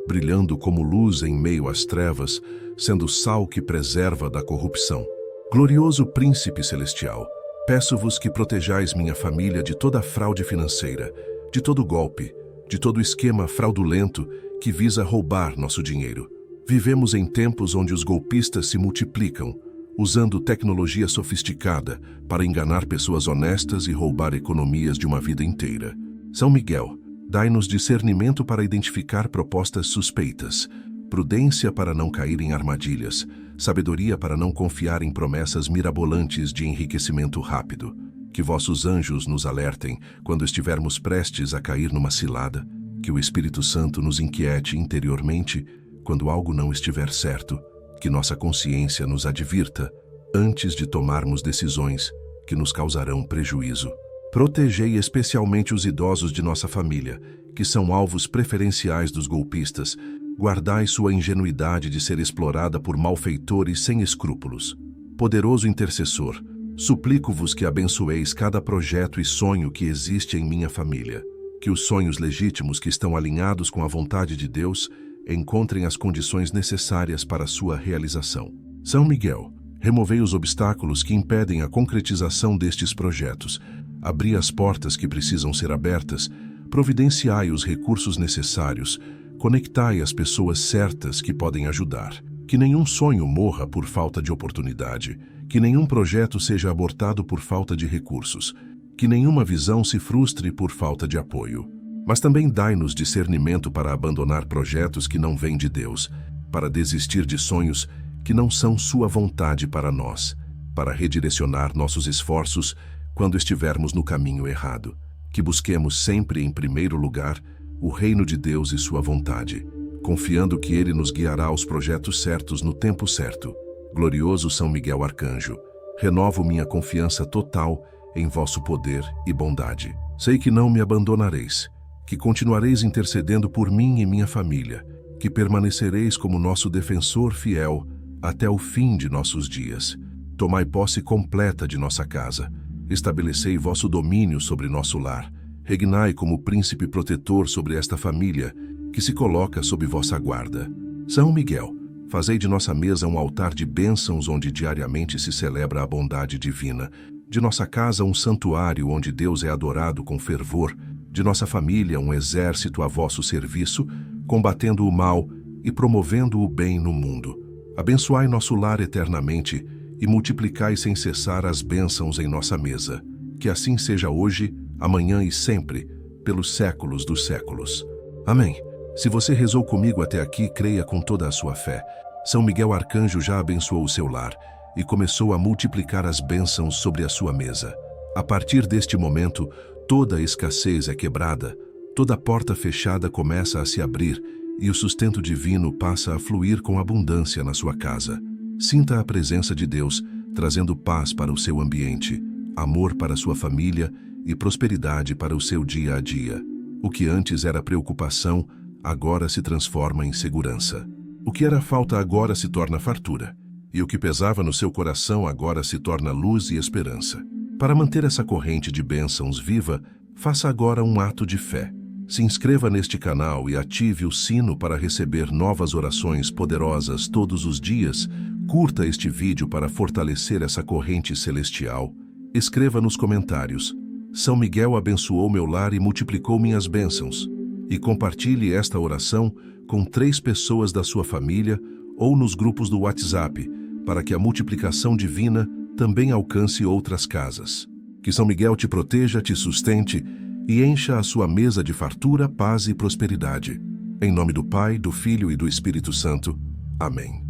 brilhando como luz em meio às trevas, sendo sal que preserva da corrupção. Glorioso Príncipe Celestial, peço-vos que protejais minha família de toda fraude financeira, de todo golpe, de todo esquema fraudulento que visa roubar nosso dinheiro. Vivemos em tempos onde os golpistas se multiplicam, usando tecnologia sofisticada para enganar pessoas honestas e roubar economias de uma vida inteira. São Miguel, dai-nos discernimento para identificar propostas suspeitas, prudência para não cair em armadilhas, sabedoria para não confiar em promessas mirabolantes de enriquecimento rápido. Que vossos anjos nos alertem quando estivermos prestes a cair numa cilada, que o Espírito Santo nos inquiete interiormente quando algo não estiver certo, que nossa consciência nos advirta antes de tomarmos decisões que nos causarão prejuízo. Protegei especialmente os idosos de nossa família, que são alvos preferenciais dos golpistas. Guardai sua ingenuidade de ser explorada por malfeitores sem escrúpulos. Poderoso intercessor, suplico-vos que abençoeis cada projeto e sonho que existe em minha família. Que os sonhos legítimos que estão alinhados com a vontade de Deus encontrem as condições necessárias para sua realização. São Miguel, removei os obstáculos que impedem a concretização destes projetos. Abri as portas que precisam ser abertas, providenciai os recursos necessários, conectai as pessoas certas que podem ajudar. Que nenhum sonho morra por falta de oportunidade, que nenhum projeto seja abortado por falta de recursos, que nenhuma visão se frustre por falta de apoio. Mas também dai-nos discernimento para abandonar projetos que não vêm de Deus, para desistir de sonhos que não são sua vontade para nós, para redirecionar nossos esforços quando estivermos no caminho errado. Que busquemos sempre em primeiro lugar o reino de Deus e sua vontade, confiando que Ele nos guiará aos projetos certos no tempo certo. Glorioso São Miguel Arcanjo, renovo minha confiança total em vosso poder e bondade. Sei que não me abandonareis, que continuareis intercedendo por mim e minha família, que permanecereis como nosso defensor fiel até o fim de nossos dias. Tomai posse completa de nossa casa, estabelecei vosso domínio sobre nosso lar, regnai como príncipe protetor sobre esta família que se coloca sob vossa guarda. São Miguel, fazei de nossa mesa um altar de bênçãos onde diariamente se celebra a bondade divina, de nossa casa um santuário onde Deus é adorado com fervor, de nossa família um exército a vosso serviço, combatendo o mal e promovendo o bem no mundo. Abençoai nosso lar eternamente e multiplicai sem cessar as bênçãos em nossa mesa. Que assim seja hoje, amanhã e sempre, pelos séculos dos séculos. Amém. Se você rezou comigo até aqui, creia com toda a sua fé. São Miguel Arcanjo já abençoou o seu lar e começou a multiplicar as bênçãos sobre a sua mesa. A partir deste momento, toda a escassez é quebrada, toda porta fechada começa a se abrir e o sustento divino passa a fluir com abundância na sua casa. Sinta a presença de Deus, trazendo paz para o seu ambiente, amor para sua família e prosperidade para o seu dia a dia. O que antes era preocupação, agora se transforma em segurança. O que era falta agora se torna fartura, e o que pesava no seu coração agora se torna luz e esperança. Para manter essa corrente de bênçãos viva, faça agora um ato de fé. Se inscreva neste canal e ative o sino para receber novas orações poderosas todos os dias. Curta este vídeo para fortalecer essa corrente celestial. Escreva nos comentários: São Miguel abençoou meu lar e multiplicou minhas bênçãos. E compartilhe esta oração com 3 pessoas da sua família ou nos grupos do WhatsApp, para que a multiplicação divina também alcance outras casas. Que São Miguel te proteja, te sustente e encha a sua mesa de fartura, paz e prosperidade. Em nome do Pai, do Filho e do Espírito Santo. Amém.